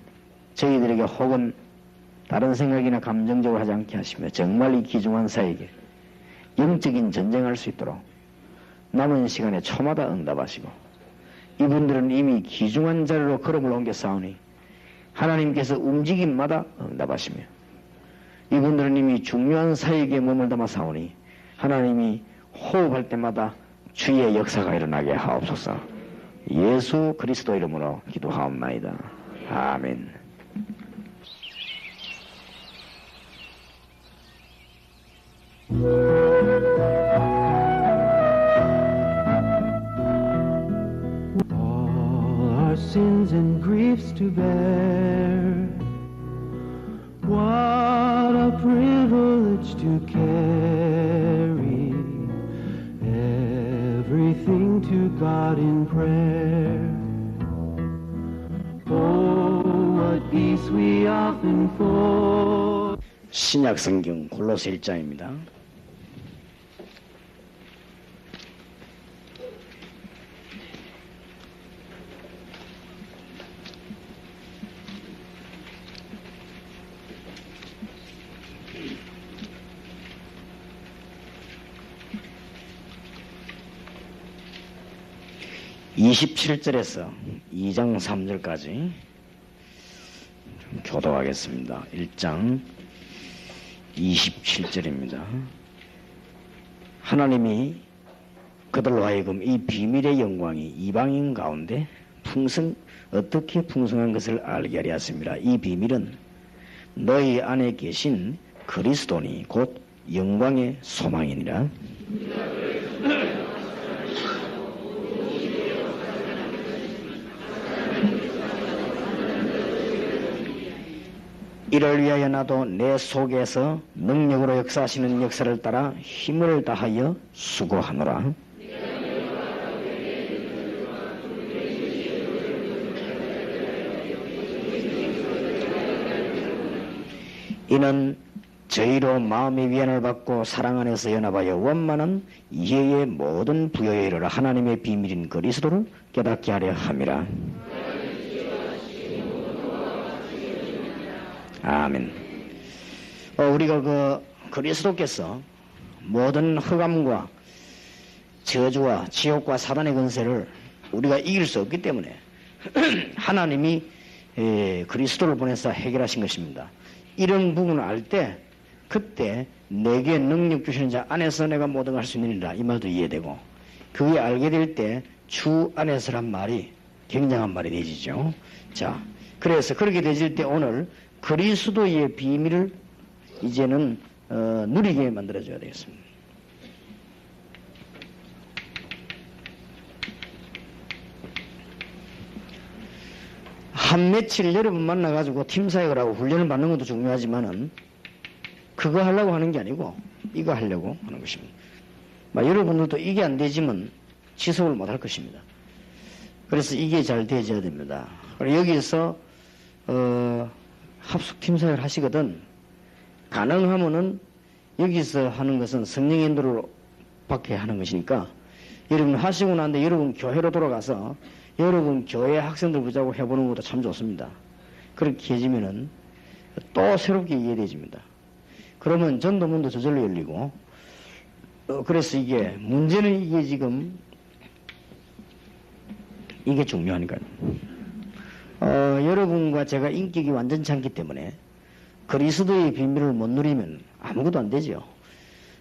저희들에게 혹은 다른 생각이나 감정적으로 하지 않게 하시며 정말 이 귀중한 사역에 영적인 전쟁할 수 있도록 남은 시간에 초마다 응답하시고, 이분들은 이미 귀중한 자리로 걸음을 옮겨 싸우니 하나님께서 움직임마다 응답하시며, 이분들은 이미 중요한 사역에 몸을 담아 싸우니 하나님이 호흡할 때마다 주의 역사가 일어나게 하옵소서. 예수 그리스도 이름으로 기도하옵나이다. 아멘. All our sins and griefs to bear. What a privilege to carry everything to God in prayer. Oh, what peace we often fall. 신약 성경 골로새 1장입니다. (27절에서) 2장 3절까지 교도하겠습니다. 1장 27절입니다. 하나님이 그들로 하여금 이 비밀의 영광이 이방인 가운데 어떻게 풍성한 것을 알게 하려 하십니다. 이 비밀은 너희 안에 계신 그리스도니 곧 영광의 소망이니라. 이를 위하여 나도 내 속에서 능력으로 역사하시는 역사를 따라 힘을 다하여 수고하노라. 이는 저희로 마음의 위안을 받고 사랑 안에서 연합하여 원만한 이해의 모든 부여에 이르러 하나님의 비밀인 그리스도를 깨닫게 하려 함이라. 아멘. 우리가 그리스도께서 모든 흑암과 저주와 지옥과 사단의 권세를 우리가 이길 수 없기 때문에 하나님이 그리스도를 보내서 해결하신 것입니다. 이런 부분을 알 때 그때 내게 능력 주시는 자 안에서 내가 모든 걸 할 수 있느니라, 이 말도 이해되고, 그게 알게 될 때 주 안에서란 말이 굉장한 말이 되지죠. 자, 그래서 그렇게 되질 때 오늘 그리스도의 비밀을 이제는 누리게 만들어줘야 되겠습니다. 한 며칠 여러분 만나가지고 팀사역을 하고 훈련을 받는 것도 중요하지만은 그거 하려고 하는 게 아니고 이거 하려고 하는 것입니다. 여러분들도 이게 안 되지만 지속을 못 할 것입니다. 그래서 이게 잘 되어져야 됩니다. 그리고 여기서 합숙팀 사역을 하시거든 가능하면은 여기서 하는 것은 성령 인도를 받게 하는 것이니까 여러분 하시고 난데 여러분 교회로 돌아가서 여러분 교회 학생들 붙잡고 해보는 것도 참 좋습니다. 그렇게 해지면은 또 새롭게 이해되집니다. 그러면 전도문도 저절로 열리고, 그래서 이게 문제는 이게 지금 이게 중요하니까요. 여러분과 제가 인격이 완전치 않기 때문에 그리스도의 비밀을 못 누리면 아무것도 안 되죠.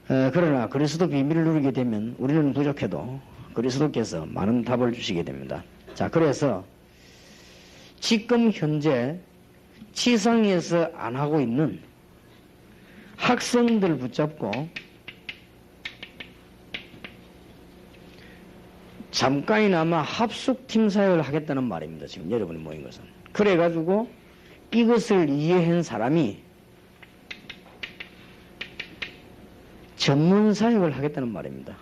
그러나 그리스도 비밀을 누리게 되면 우리는 부족해도 그리스도께서 많은 답을 주시게 됩니다. 자, 그래서 지금 현재 지상에서 안 하고 있는 학생들 붙잡고 잠깐이나마 합숙팀 사역을 하겠다는 말입니다. 지금 여러분이 모인 것은. 그래가지고 이것을 이해한 사람이 전문 사역을 하겠다는 말입니다.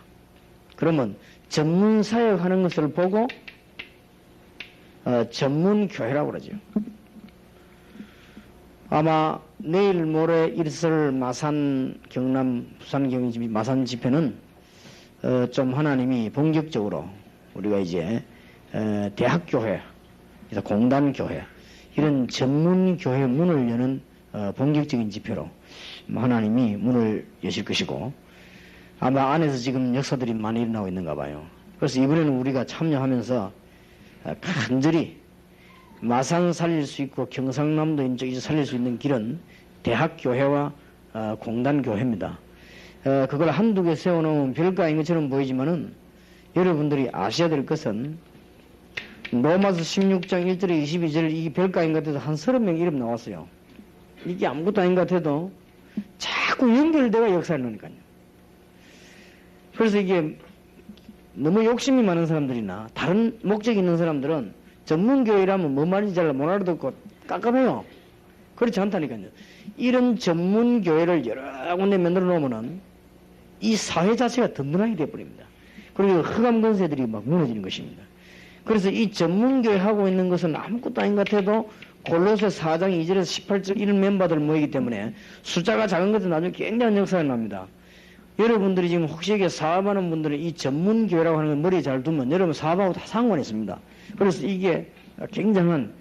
그러면 전문 사역하는 것을 보고 전문 교회라고 그러죠. 아마 내일 모레 있을 마산 경남 부산 경집 마산 집회는 좀 하나님이 본격적으로 우리가 이제 대학교회, 공단교회 이런 전문교회 문을 여는 본격적인 집회로 하나님이 문을 여실 것이고 아마 안에서 지금 역사들이 많이 일어나고 있는가 봐요. 그래서 이번에는 우리가 참여하면서 간절히 마산 살릴 수 있고 경상남도 이쪽 살릴 수 있는 길은 대학교회와 공단교회입니다. 그걸 한두 개 세워놓으면 별거인 것처럼 보이지만은 여러분들이 아셔야 될 것은 로마서 16장 1절에 22절 이 별거인 것 같아도 한 30명 이름 나왔어요. 이게 아무것도 아닌 것 같아도 자꾸 연결되어 역사를 넣으니까요. 그래서 이게 너무 욕심이 많은 사람들이나 다른 목적이 있는 사람들은 전문교회라면 뭐 말인지 잘 못 알아듣고 깜깜해요. 그렇지 않다니까요. 이런 전문교회를 여러 군데 만들어 놓으면은 이 사회 자체가 든든하게 되어버립니다. 그리고 흑암 권세들이 막 무너지는 것입니다. 그래서 이 전문교회 하고 있는 것은 아무것도 아닌 것 같아도 골로새 4장 2절에서 18절 이런 멤버들 모이기 때문에 숫자가 작은 것은 나중에 굉장한 역사가 납니다. 여러분들이 지금 혹시 여기에 사업하는 분들은 이 전문교회라고 하는 걸 머리에 잘 두면 여러분 사업하고 다 상관이 있습니다. 그래서 이게 굉장한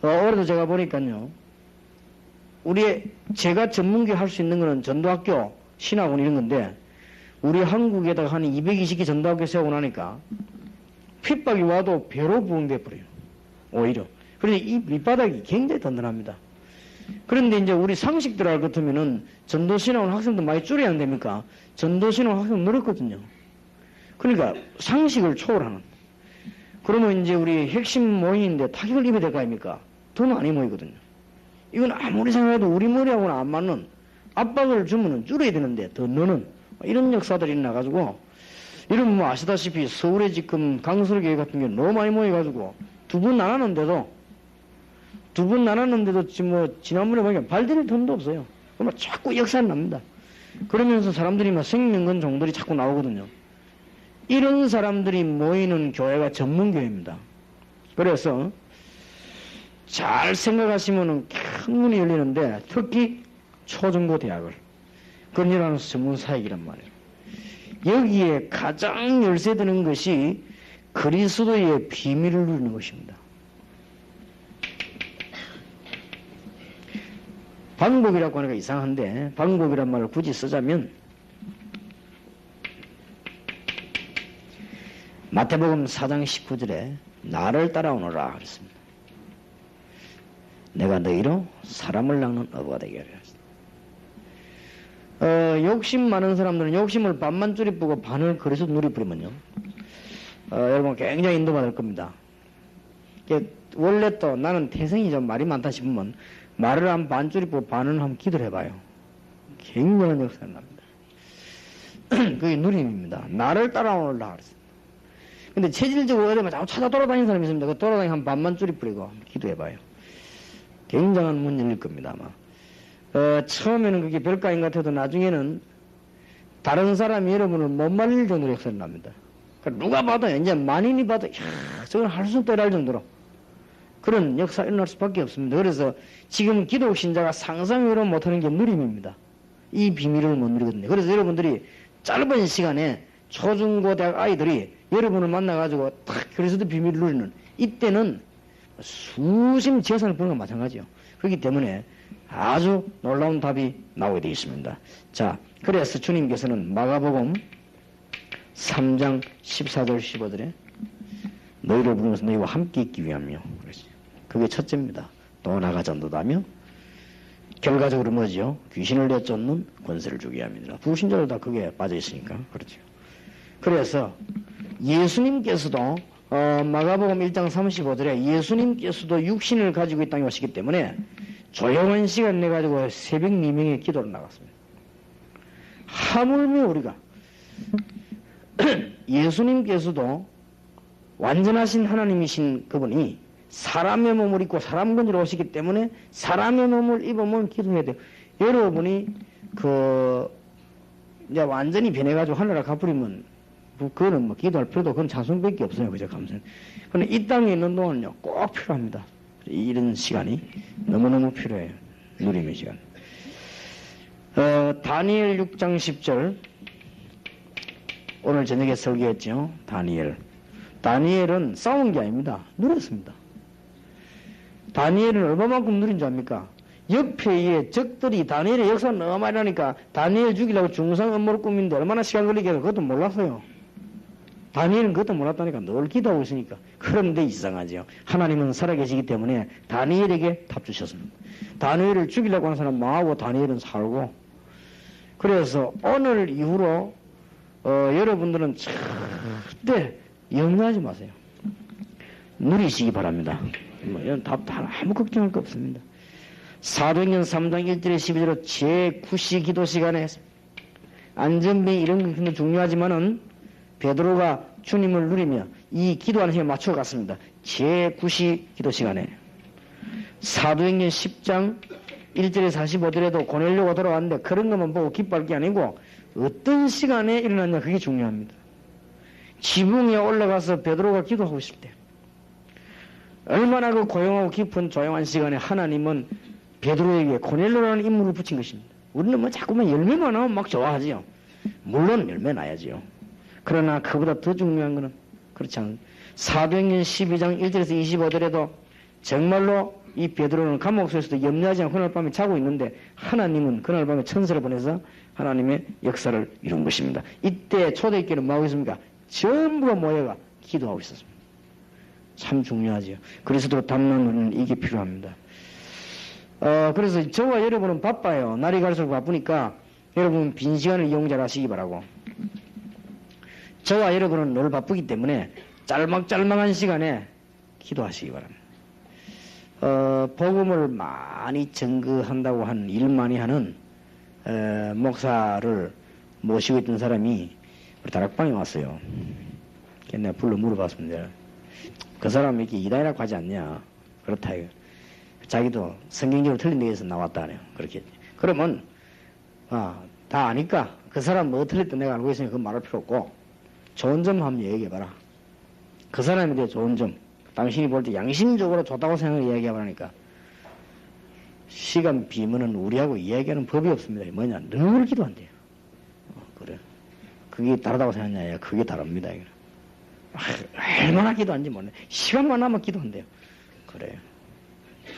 올해도 제가 보니까요. 제가 전문교회 할 수 있는 거는 전도학교, 신학원 이런 건데 우리 한국에다가 한 220개 전도학교 세우고 나니까 핍박이 와도 배로 부응돼 버려요. 오히려. 그래서 이 밑바닥이 굉장히 든든합니다. 그런데 이제 우리 상식들 같으면은 전도신학원 학생도 많이 줄여야 안 됩니까? 전도신학원 학생 늘었거든요. 그러니까 상식을 초월하는. 그러면 이제 우리 핵심 모임인데 타격을 입어야 될 거 아닙니까? 더 많이 모이거든요. 이건 아무리 생각해도 우리 머리하고는 안 맞는 압박을 주면은 줄여야 되는데 더 넣는 이런 역사들이 나가지고 이런 뭐 아시다시피 서울에 지금 강설교회 같은 경우 너무 많이 모여가지고 두 번 나눴는데도 지금 뭐 지난번에 보니까 발디딜 틈도 없어요. 그러면 자꾸 역사는 납니다. 그러면서 사람들이 막 생명건 종들이 자꾸 나오거든요. 이런 사람들이 모이는 교회가 전문교회입니다. 그래서 잘 생각하시면은 큰 문이 열리는데 특히 초중고 대학을 건설하는 전문사역이란 말이에요. 여기에 가장 열쇠되는 것이 그리스도의 비밀을 누리는 것입니다. 방법이라고 하니까 이상한데 방법이란 말을 굳이 쓰자면 마태복음 4장 19절에 나를 따라오너라 그랬습니다. 내가 너희로 사람을 낚는 어부가 되게 하리라. 욕심 많은 사람들은 욕심을 반만 줄이고 반을 그리스도 누리버리면요. 여러분 굉장히 인도받을 겁니다. 원래 또 나는 태생이 좀 말이 많다 싶으면 말을 한 반 줄이고 반은 한번 기도를 해봐요. 굉장한 역사가 납니다. 그게 누림입니다. 나를 따라오라 그랬어요. 근데 체질적으로 어디만 자꾸 찾아 돌아다니는 사람이 있습니다. 그 돌아다니는 한 반만 줄이버리고 기도해봐요. 굉장한 문 열릴 겁니다, 아마. 처음에는 그게 별거 아닌 것 같아도 나중에는 다른 사람이 여러분을 못 말릴 정도로 역사를 납니다. 그러니까 누가 봐도, 이제 만인이 봐도, 저건 할 수 없다 할 정도로 그런 역사가 일어날 수밖에 없습니다. 그래서 지금 기독 신자가 상상외로 못하는 게 누림입니다. 이 비밀을 못 누리거든요. 그래서 여러분들이 짧은 시간에 초중고 대학 아이들이 여러분을 만나가지고 탁 그리스도 비밀을 누리는 이때는 수심 재산을 버는 건 마찬가지요. 그렇기 때문에 아주 놀라운 답이 나오게 되어 있습니다. 자, 그래서 주님께서는 마가복음 3장 14절 15절에 너희를 부르면서 너희와 함께 있기 위함이요. 그게 첫째입니다. 또 나가 전도다며 결과적으로 뭐지요? 귀신을 내쫓는 권세를 주게 합니다. 불신자들 다 그게 빠져 있으니까 그렇죠. 그래서 예수님께서도 마가복음 1장 35절에 예수님께서도 육신을 가지고 이 땅에 오시기 때문에 조용한 시간 내가지고 새벽 2명의 기도를 나갔습니다. 하물며 우리가 예수님께서도 완전하신 하나님이신 그분이 사람의 몸을 입고 사람 건지로 오시기 때문에 사람의 몸을 입으면 기도해야 돼요. 여러분이 이제 완전히 변해가지고 하늘에 가버리면 그거는 뭐 기도할 필요도 그건 찬송밖에 없어요. 그죠? 감사는. 그런데 이 땅에 있는 동안은요 꼭 필요합니다. 이런 시간이 너무너무 필요해요. 누림의 시간. 다니엘 6장 10절 오늘 저녁에 설교했죠. 다니엘은 싸운 게 아닙니다. 누렸습니다. 다니엘은 얼마만큼 누린 줄 압니까? 옆에 적들이 다니엘의 역사가 너무 많이 나니까 다니엘 죽이려고 중상 음모를 꾸미는데 얼마나 시간 걸리겠어. 그것도 몰랐어요. 다니엘은 그것도 몰랐다니까. 늘 기도하고 있으니까. 그런데 이상하죠. 하나님은 살아계시기 때문에 다니엘에게 답 주셨습니다. 다니엘을 죽이려고 하는 사람 망하고 다니엘은 살고. 그래서 오늘 이후로 여러분들은 절대 염려하지 마세요. 누리시기 바랍니다. 이런 답 아무 걱정할 거 없습니다. 사도행전 3장 1절에 12절로 제9시 기도 시간에 안전비 이런 것도 중요하지만은 베드로가 주님을 누리며 이 기도하는 시간에 맞춰갔습니다. 제9시 기도 시간에 사도행전 10장 1절에 45절에도 고넬료가 돌아왔는데 그런 것만 보고 기뻐할 게 아니고 어떤 시간에 일어났냐 그게 중요합니다. 지붕에 올라가서 베드로가 기도하고 있을 때 얼마나 그 고요하고 깊은 조용한 시간에 하나님은 베드로에게 고넬료라는 인물을 붙인 것입니다. 우리는 뭐 자꾸만 열매만 나오면 막 좋아하지요. 물론 열매 나야지요. 그러나 그보다 더 중요한 것은 그렇지 않은 사도행전 12장 1절에서 25절에도 정말로 이 베드로는 감옥 속에서도 염려하지 않고 그날 밤에 자고 있는데 하나님은 그날 밤에 천사를 보내서 하나님의 역사를 이룬 것입니다. 이때 초대교회는 뭐하고 있습니까? 전부가 모여가 기도하고 있었습니다. 참 중요하지요. 그리스도로 담는 우리는 이게 필요합니다. 그래서 저와 여러분은 바빠요. 날이 갈수록 바쁘니까 여러분 빈 시간을 이용 잘 하시기 바라고. 저와 여러분은 늘 바쁘기 때문에 짤막짤막한 시간에 기도하시기 바랍니다. 복음을 많이 증거한다고 한 일 많이 하는 목사를 모시고 있던 사람이 우리 다락방에 왔어요. 내가 불러 물어봤습니다. 그 사람이 이렇게 이단이라고 하지 않냐? 그렇다 이거. 자기도 성경적으로 틀린 데에서 나왔다네요. 그렇게. 그러면 다 아니까 그 사람 뭐 틀렸든 내가 알고 있으니까 그거 말할 필요 없고 좋은 점 한번 얘기해봐라. 그 사람에 대해 좋은 점 당신이 볼 때 양심적으로 좋다고 생각을 이야기해보라니까 시간 비면은 우리하고 이야기하는 법이 없습니다. 뭐냐 늘 기도한대요. 그래. 그게 다르다고 생각하냐? 그게 다릅니다. 얼마나 기도한지 모르네. 시간만 나면 기도한대요. 그래요.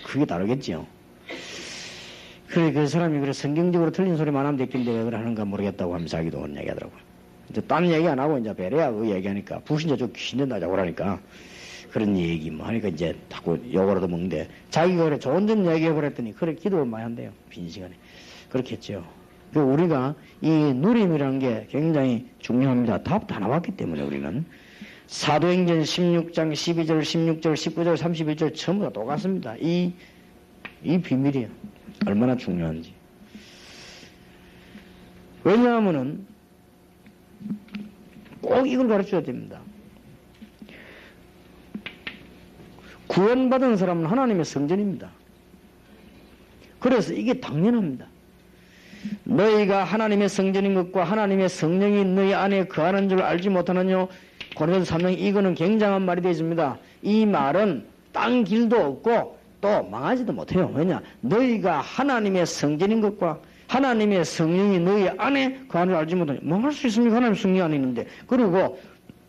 그게 다르겠지요. 그래, 그 사람이 그래 성경적으로 틀린 소리만 하면 됐긴데 왜 그래 하는가 모르겠다고 하면서 자기도 그런 얘기 하더라고요. 이제 딴 얘기 안 하고 이제 베레야 그 얘기하니까 부신자 좀 귀신된다 자고 그러니까 그런 얘기 뭐 하니까 이제 자꾸 욕을 먹는데 자기가 그래 좋은 점 얘기해버렸더니 그래 기도를 많이 한대요. 빈 시간에. 그렇게 했죠. 그 우리가 이 누림이라는 게 굉장히 중요합니다. 답 다 나왔기 때문에 우리는. 사도행전 16장 12절 16절 19절 31절 전부 다 똑같습니다. 이 비밀이에요. 얼마나 중요한지. 왜냐하면은 꼭 이걸 가르쳐야 됩니다. 구원받은 사람은 하나님의 성전입니다. 그래서 이게 당연합니다. 너희가 하나님의 성전인 것과 하나님의 성령이 너희 안에 거하는 줄 알지 못하느냐. 고린도서 3장 이거는 굉장한 말이 되어집니다. 이 말은 딴 길도 없고 또 망하지도 못해요. 왜냐? 너희가 하나님의 성전인 것과 하나님의 성령이 너희 안에 거하는 줄 알지 못하느냐. 망할 수 있습니까? 하나님의 성령이 안에 있는데. 그리고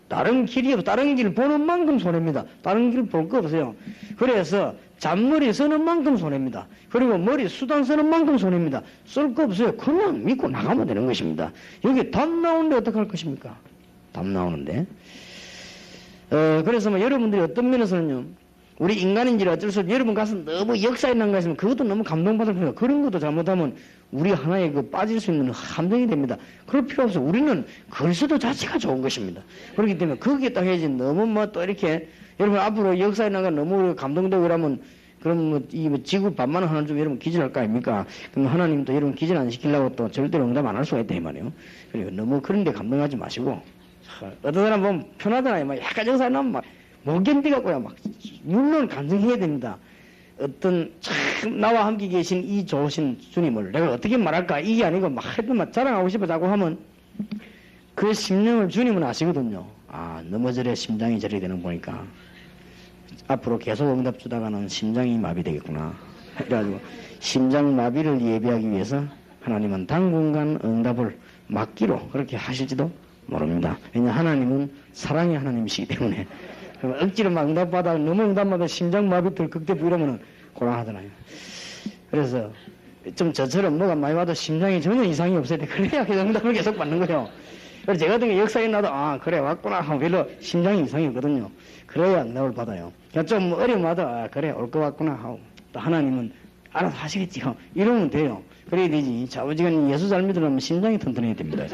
다른 길이 없어. 다른 길 보는 만큼 손해입니다. 다른 길 볼 거 없어요. 그래서 잔머리 쓰는 만큼 손해입니다. 그리고 머리 수단 쓰는 만큼 손해입니다. 쓸 거 없어요. 그냥 믿고 나가면 되는 것입니다. 여기 답 나오는데 어떡할 것입니까? 답 나오는데. 그래서 뭐 여러분들이 어떤 면에서는요, 우리 인간인지라 어쩔 수 없이 여러분 가서 너무 역사에 난 거 있으면 그것도 너무 감동받을 필요가 그런 것도 잘못하면 우리 하나의 그 빠질 수 있는 함정이 됩니다. 그럴 필요 없어. 우리는 그리스도 자체가 좋은 것입니다. 그렇기 때문에 거기에 딱 해야지 너무 뭐 또 이렇게 여러분 앞으로 역사에 난 거 너무 감동되고 그러면 그럼 뭐 이 지구 반만 하는 좀 여러분 기절할 거 아닙니까? 그럼 하나님도 여러분 기절 안 시키려고 또 절대로 응답 안 할 수가 있다 이 말이에요. 그리고 너무 그런 데 감동하지 마시고 어떤 사람 보면 편하잖아요. 막 약간 역사에 나면 막 못 견디갖고요. 막 물론 간증해야 됩니다. 어떤 참 나와 함께 계신 이 좋으신 주님을 내가 어떻게 말할까 이게 아니고 막 하여튼 막 자랑하고 싶어 자고 하면 그 심령을 주님은 아시거든요. 아 너무 저래 심장이 저래 되는 거 보니까 앞으로 계속 응답 주다가는 심장이 마비되겠구나. 그래가지고 심장 마비를 예비하기 위해서 하나님은 당분간 응답을 막기로 그렇게 하실지도 모릅니다. 왜냐 하나님은 사랑의 하나님이시기 때문에 억지로 막 응답받아 너무 응답받아 심장 마비 들 극대 부이러면은 곤란하잖아요. 그래서 좀 저처럼 뭐가 많이 와도 심장이 전혀 이상이 없어야 돼. 그래야 그 응답을 계속 받는 거예요. 그래서 제가 같은 게 역사에 나도 아 그래 왔구나 하고 별로 심장이 이상이 없거든요. 그래야 응답을 받아요. 그러니까 좀 어려움마다 아 그래 올 것 같구나 하고 또 하나님은 알아서 하시겠지요. 이러면 돼요. 그래야 되지. 자우지간 예수 잘 믿으려면 심장이 튼튼해야 됩니다.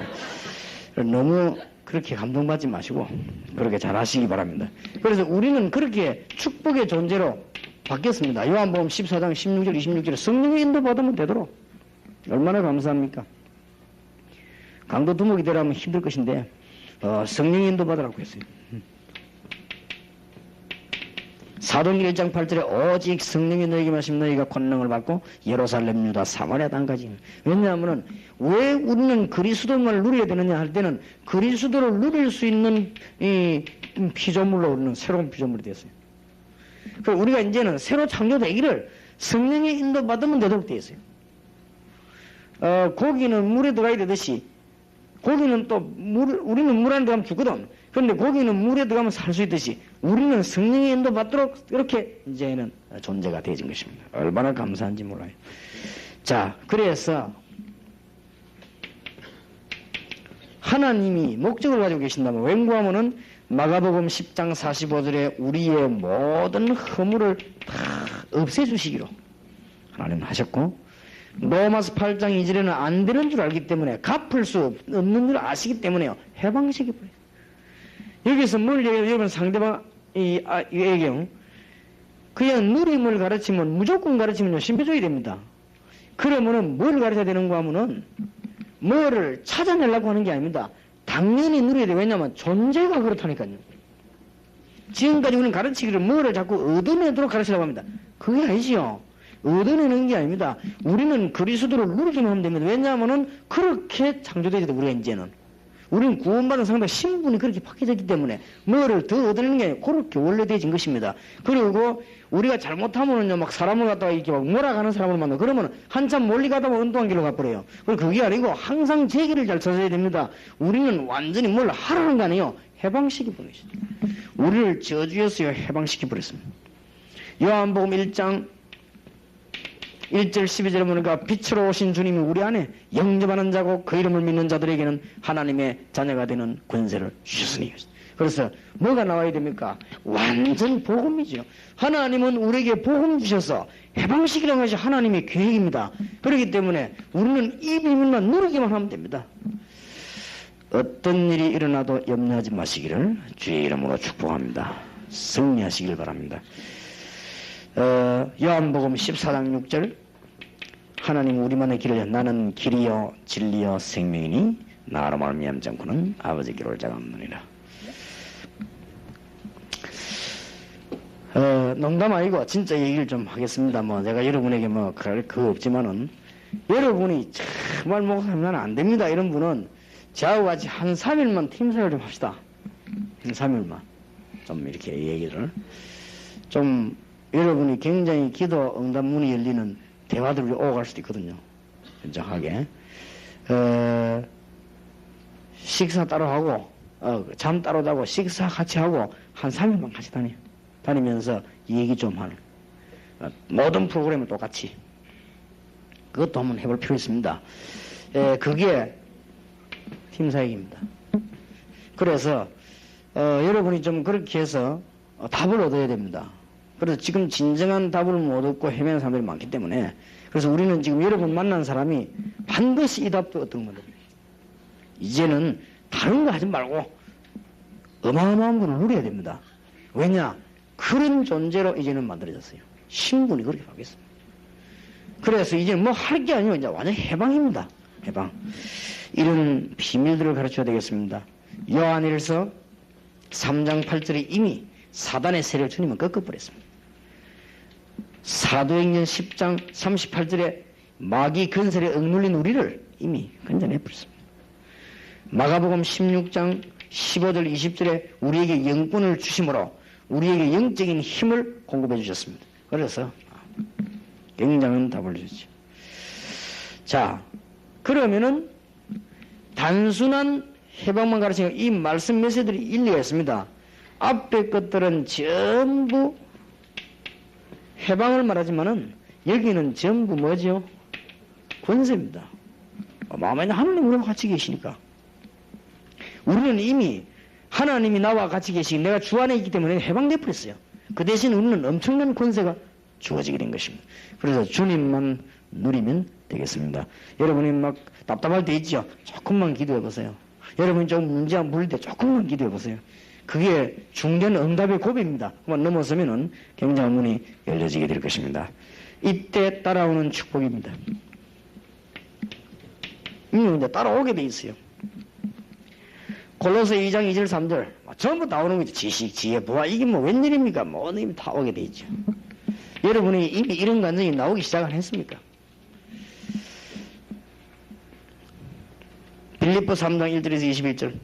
너무 그렇게 감동받지 마시고 그렇게 잘 하시기 바랍니다. 그래서 우리는 그렇게 축복의 존재로 바뀌었습니다. 요한복음 14장 16절 26절에 성령의 인도 받으면 되도록 얼마나 감사합니까? 강도 두목이 되라면 힘들 것인데 성령의 인도 받으라고 했어요. 사도행전 1장 8절에 오직 성령이 너에게 마시면 너희가 권능을 받고 예루살렘 유다 사마리아 땅까지. 왜냐하면 왜 우리는 그리스도만 누려야 되느냐 할 때는 그리스도를 누릴 수 있는 이 피조물로 우리는 새로운 피조물이 됐어요. 그래서 우리가 이제는 새로 창조되기를 성령의 인도 받으면 되도록 되어 있어요. 고기는 물에 들어가야 되듯이 고기는 또 우리는 물 안에 들어가면 죽거든. 그런데 고기는 물에 들어가면 살 수 있듯이 우리는 성령의 인도 받도록 이렇게 이제는 존재가 되어진 것입니다. 얼마나 감사한지 몰라요. 자, 그래서 하나님이 목적을 가지고 계신다면 웬구하면은 마가복음 10장 45절에 우리의 모든 허물을 다 없애주시기로 하나님은 하셨고 로마서 8장 2절에는 안 되는 줄 알기 때문에 갚을 수 없는 줄 아시기 때문에요. 해방시켜버려요. 여기서 뭘 얘기해요? 여러분 상대방 이 애경 그냥 누림을 가르치면 무조건 가르치면 심표줘야 됩니다. 그러면은 뭘 가르쳐야 되는가 하면은 뭐를 찾아내려고 하는 게 아닙니다. 당연히 누려야 돼. 왜냐하면 존재가 그렇다니까요. 지금까지 우리는 가르치기를 뭐를 자꾸 얻어내도록 가르치려고 합니다. 그게 아니지요. 얻어내는 게 아닙니다. 우리는 그리스도를 누리기만 하면 됩니다. 왜냐하면은 그렇게 창조되어야 돼. 우리가 이제는. 우리는 구원받은 상대 신분이 그렇게 바뀌어졌기 때문에 뭐를 더 얻어내는 게 아니고 그렇게 원래 되어진 것입니다. 그리고 우리가 잘못하면은요 막 사람을 갖다가 이렇게 막 몰아가는 사람을 만나 그러면 한참 멀리 가다 보면 엉뚱한 길로 가버려요. 그게 아니고 항상 제 길을 잘 찾아야 됩니다. 우리는 완전히 뭘 하라는 거 아니에요. 해방시켜버리죠. 우리를 저주였어요. 해방시켜버렸습니다. 요한복음 1장 1절 12절에 보니까 빛으로 오신 주님이 우리 안에 영접하는 자고 그 이름을 믿는 자들에게는 하나님의 자녀가 되는 권세를 주셨으니. 그래서 뭐가 나와야 됩니까? 완전 복음이죠. 하나님은 우리에게 복음 주셔서 해방시키라는 것이 하나님의 계획입니다. 그렇기 때문에 우리는 이 비밀만 누리기만 하면 됩니다. 어떤 일이 일어나도 염려하지 마시기를 주의 이름으로 축복합니다. 승리하시길 바랍니다. 요한복음 14장 6절 하나님 우리만의 길을 나는 길이요 진리요 생명이니 나로 말미암지 않고는 아버지 길을 자가 없느니라. 농담 아니고 진짜 얘기를 좀 하겠습니다. 뭐 제가 여러분에게 뭐 그럴 거 없지만은 여러분이 정말 목사님 안 됩니다 이런 분은 저하고 같이 한 3일만 팀사를 좀 합시다. 한 3일만 좀 이렇게 얘기를 좀 여러분이 굉장히 기도 응답 문이 열리는 대화들을 오고 갈 수도 있거든요. 현장하게. 식사 따로 하고, 잠 따로 자고, 식사 같이 하고, 한 3일만 같이 다니면서 얘기 좀 하는. 모든 프로그램을 똑같이. 그것도 한번 해볼 필요 있습니다. 그게 팀사역입니다. 그래서, 여러분이 좀 그렇게 해서 답을 얻어야 됩니다. 그래서 지금 진정한 답을 못 얻고 헤매는 사람들이 많기 때문에 그래서 우리는 지금 여러분 만난 사람이 반드시 이 답도 얻는 겁니다. 이제는 다른 거 하지 말고 어마어마한 분을 누려야 됩니다. 왜냐? 그런 존재로 이제는 만들어졌어요. 신분이 그렇게 바뀌었습니다. 그래서 이제는 뭐 할 게 아니고 이제 완전 해방입니다. 해방. 이런 비밀들을 가르쳐야 되겠습니다. 요한일서 3장 8절에 이미 사단의 세력을 주님은 꺾어버렸습니다. 사도행전 10장 38절에 마귀 근설에 억눌린 우리를 이미 건져내버렸습니다. 마가복음 16장 15절 20절에 우리에게 영권을 주심으로 우리에게 영적인 힘을 공급해 주셨습니다. 그래서 굉장한 답을 주셨죠. 자, 그러면은 단순한 해방만 가르치는 이 말씀 메시지들이 일리가 있습니다. 앞에 것들은 전부 해방을 말하지만은 여기는 전부 뭐죠? 권세입니다. 마음에 하나님 우리와 같이 계시니까. 우리는 이미 하나님이 나와 같이 계시고 내가 주 안에 있기 때문에 해방돼 버렸어요. 그 대신 우리는 엄청난 권세가 주어지게 된 것입니다. 그래서 주님만 누리면 되겠습니다. 여러분이 막 답답할 때 있죠? 조금만 기도해 보세요. 여러분이 좀 문제 물릴 때 조금만 기도해 보세요. 그게 중된 응답의 고비입니다. 한번 넘어서면은 굉장한 문이 열려지게 될 것입니다. 이때 따라오는 축복입니다. 이제 따라오게 돼 있어요. 골로새 2장 2절 3절 전부 다 오는 거죠. 지식, 지혜, 부와 이게 뭐 웬일입니까? 모든 힘이 다 오게 돼 있죠. 여러분이 이미 이런 감정이 나오기 시작을 했습니까? 빌립보 3장 1절에서 21절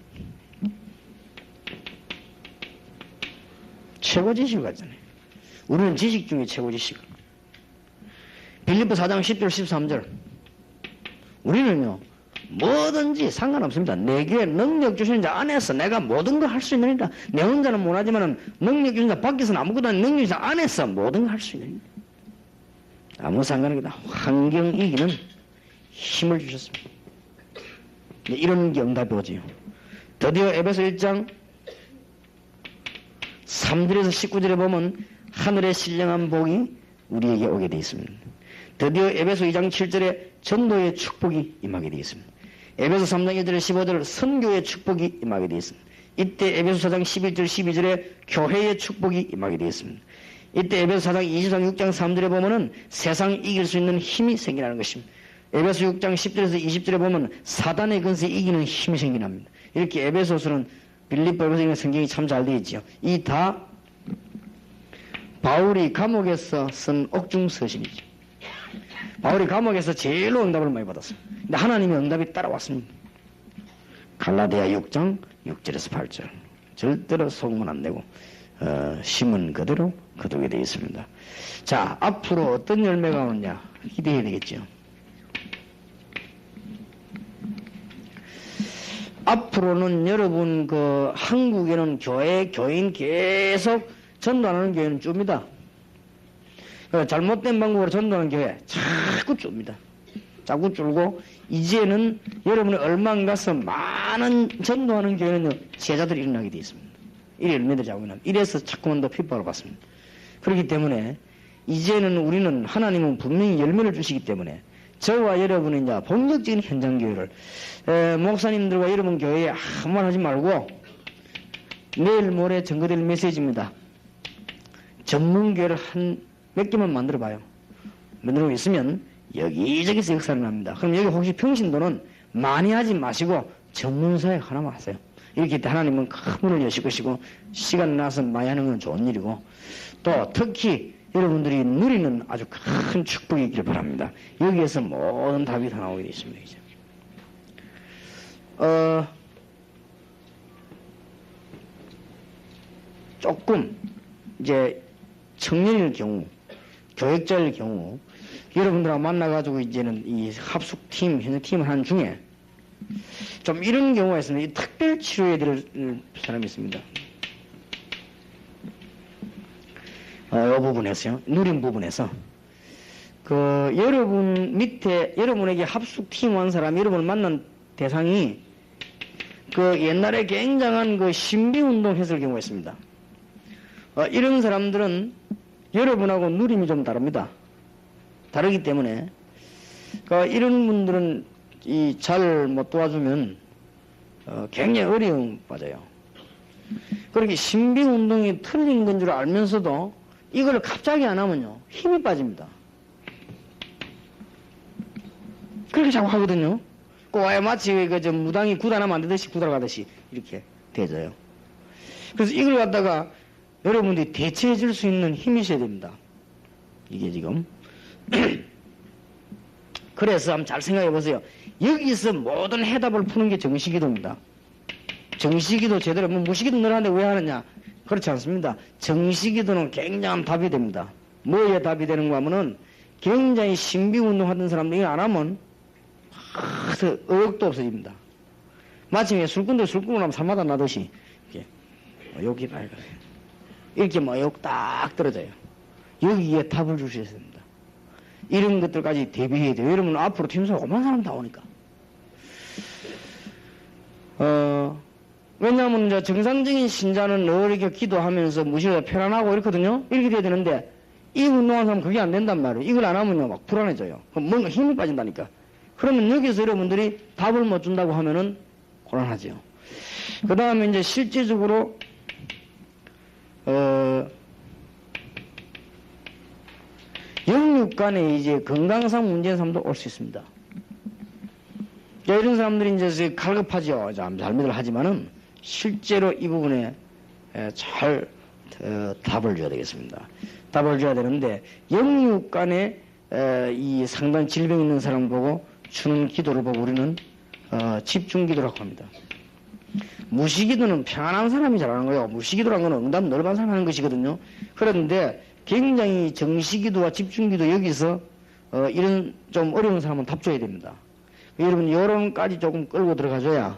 최고 지식을 갖잖아요. 우리는 지식 중에 최고 지식을. 빌립보 4장 10절 13절 우리는요 뭐든지 상관없습니다. 내게 능력 주시는 자 안에서 내가 모든 걸 할 수 있느니라. 내 혼자는 못하지만 능력 주시는 자 밖에서는 아무것도 아닌 능력 주시는 자 안에서 모든 걸 할 수 있느니라. 아무 상관없습니다. 환경 이기는 힘을 주셨습니다. 이런 게 응답이 오지요. 드디어 에베소 1장 3절에서 19절에 보면 하늘의 신령한 복이 우리에게 오게 되어 있습니다. 드디어 에베소 2장 7절에 전도의 축복이 임하게 되어 있습니다. 에베소 3장 1절에 15절 선교의 축복이 임하게 되어 있습니다. 이때 에베소 4장 11절 12절에 교회의 축복이 임하게 되어 있습니다. 이때 에베소 4장 23, 6장 3절에 보면은 세상 이길 수 있는 힘이 생기라는 것입니다. 에베소 6장 10절에서 20절에 보면 사단의 근세 이기는 힘이 생기납니다. 이렇게 에베소서는 빌립보 에베소서는 성경이 참 잘 되어 있죠. 이 다 바울이 감옥에서 쓴 옥중 서신이죠. 바울이 감옥에서 제일로 응답을 많이 받았어요. 근데 하나님의 응답이 따라왔습니다. 갈라디아 6장 6절에서 8절 절대로 속으면 안 되고 심은 그대로 거두게 되어 있습니다. 자, 앞으로 어떤 열매가 오느냐 기대해야 되겠죠. 앞으로는 여러분 한국에는 교인 계속 전도하는 교회는 줍니다. 잘못된 방법으로 전도하는 교회 자꾸 줍니다. 자꾸 줄고 이제는 여러분이 얼마 가서 많은 전도하는 교회는 제자들이 일어나게 되어 있습니다. 이래 열매들이 자고 있는 이래서 자꾸만 더 핍박을 받습니다. 그렇기 때문에 이제는 우리는 하나님은 분명히 열매를 주시기 때문에 저와 여러분은 이제 본격적인 현장 교회를 목사님들과 여러분 교회에 아무 말 하지 말고 내일 모레 전거될 메시지입니다. 전문 교회를 몇 개만 만들어 봐요. 만들고 있으면 여기저기서 역사를 합니다. 그럼 여기 혹시 평신도는 많이 하지 마시고 전문사역 하나만 하세요. 이렇게 하나님은 큰 문을 여실 것이고 시간 나서 많이 하는 건 좋은 일이고 또 특히 여러분들이 누리는 아주 큰 축복이 있기를 바랍니다. 여기에서 모든 답이 다 나오게 되어 있습니다. 이제. 조금 이제 청년일 경우 교역자일 경우 여러분들하고 만나가지고 이제는 이 합숙팀 현재 팀을 하는 중에 좀 이런 경우가 있습니다. 이 특별 치료해 드릴 사람이 있습니다. 이 부분에서요. 누린 부분에서 여러분 밑에 여러분에게 합숙팀 한 사람 여러분을 만난 대상이 옛날에 굉장한 신비운동 했을 경우가 있습니다. 이런 사람들은 여러분하고 누림이 좀 다릅니다. 다르기 때문에 이런 분들은 잘 못 도와주면 굉장히 어려움 빠져요. 그렇게 신비운동이 틀린 건 줄 알면서도 이걸 갑자기 안 하면요 힘이 빠집니다. 그렇게 자꾸 하거든요. 꼭 마치 무당이 구단하면 안 되듯이 구달아가듯이 이렇게 되져요. 그래서 이걸 갖다가 여러분들이 대체해 줄 수 있는 힘이 있어야 됩니다. 이게 지금 그래서 한번 잘 생각해 보세요. 여기서 모든 해답을 푸는 게 정시기도입니다. 정시기도 제대로 무시기도 늘하는데 왜 하느냐? 그렇지 않습니다. 정시기도는 굉장한 답이 됩니다. 뭐에 답이 되는가 하면은 굉장히 신비운동 하던 사람들이 이거 안 하면 의욕도 없어집니다. 마침에 술꾼들 술꾼을 하면 살마다 나듯이 이렇게 여기 이렇게 의욕 딱 떨어져요. 여기에 답을 주셔야 됩니다. 이런 것들까지 대비해야 돼요. 여러분 앞으로 팀수가 5만 사람 다 오니까. 왜냐하면 이제 정상적인 신자는 늘 이렇게 기도하면서 무시하고 편안하고 이렇거든요. 이렇게 돼야 되는데 이 운동하는 사람은 그게 안 된단 말이에요. 이걸 안 하면요 막 불안해져요. 그럼 뭔가 힘이 빠진다니까. 그러면 여기서 여러분들이 답을 못 준다고 하면은 곤란하죠. 그 다음에 이제 실제적으로 영육 간에 이제 건강상 문제인 사람도 올 수 있습니다. 이런 사람들이 이제 갈급하죠. 잘못을 하지만은 실제로 이 부분에 잘 답을 줘야 되겠습니다. 답을 줘야 되는데 영육 간에 이 상당 질병 있는 사람 보고 주는 기도를 보고 우리는 집중 기도라고 합니다. 무시기도는 평안한 사람이 잘하는 거예요. 무시기도라는 건 응답 넓은 사람이 하는 것이거든요. 그런데 굉장히 정시기도와 집중기도 여기서 이런 좀 어려운 사람은 답 줘야 됩니다. 여러분 여론까지 조금 끌고 들어가줘야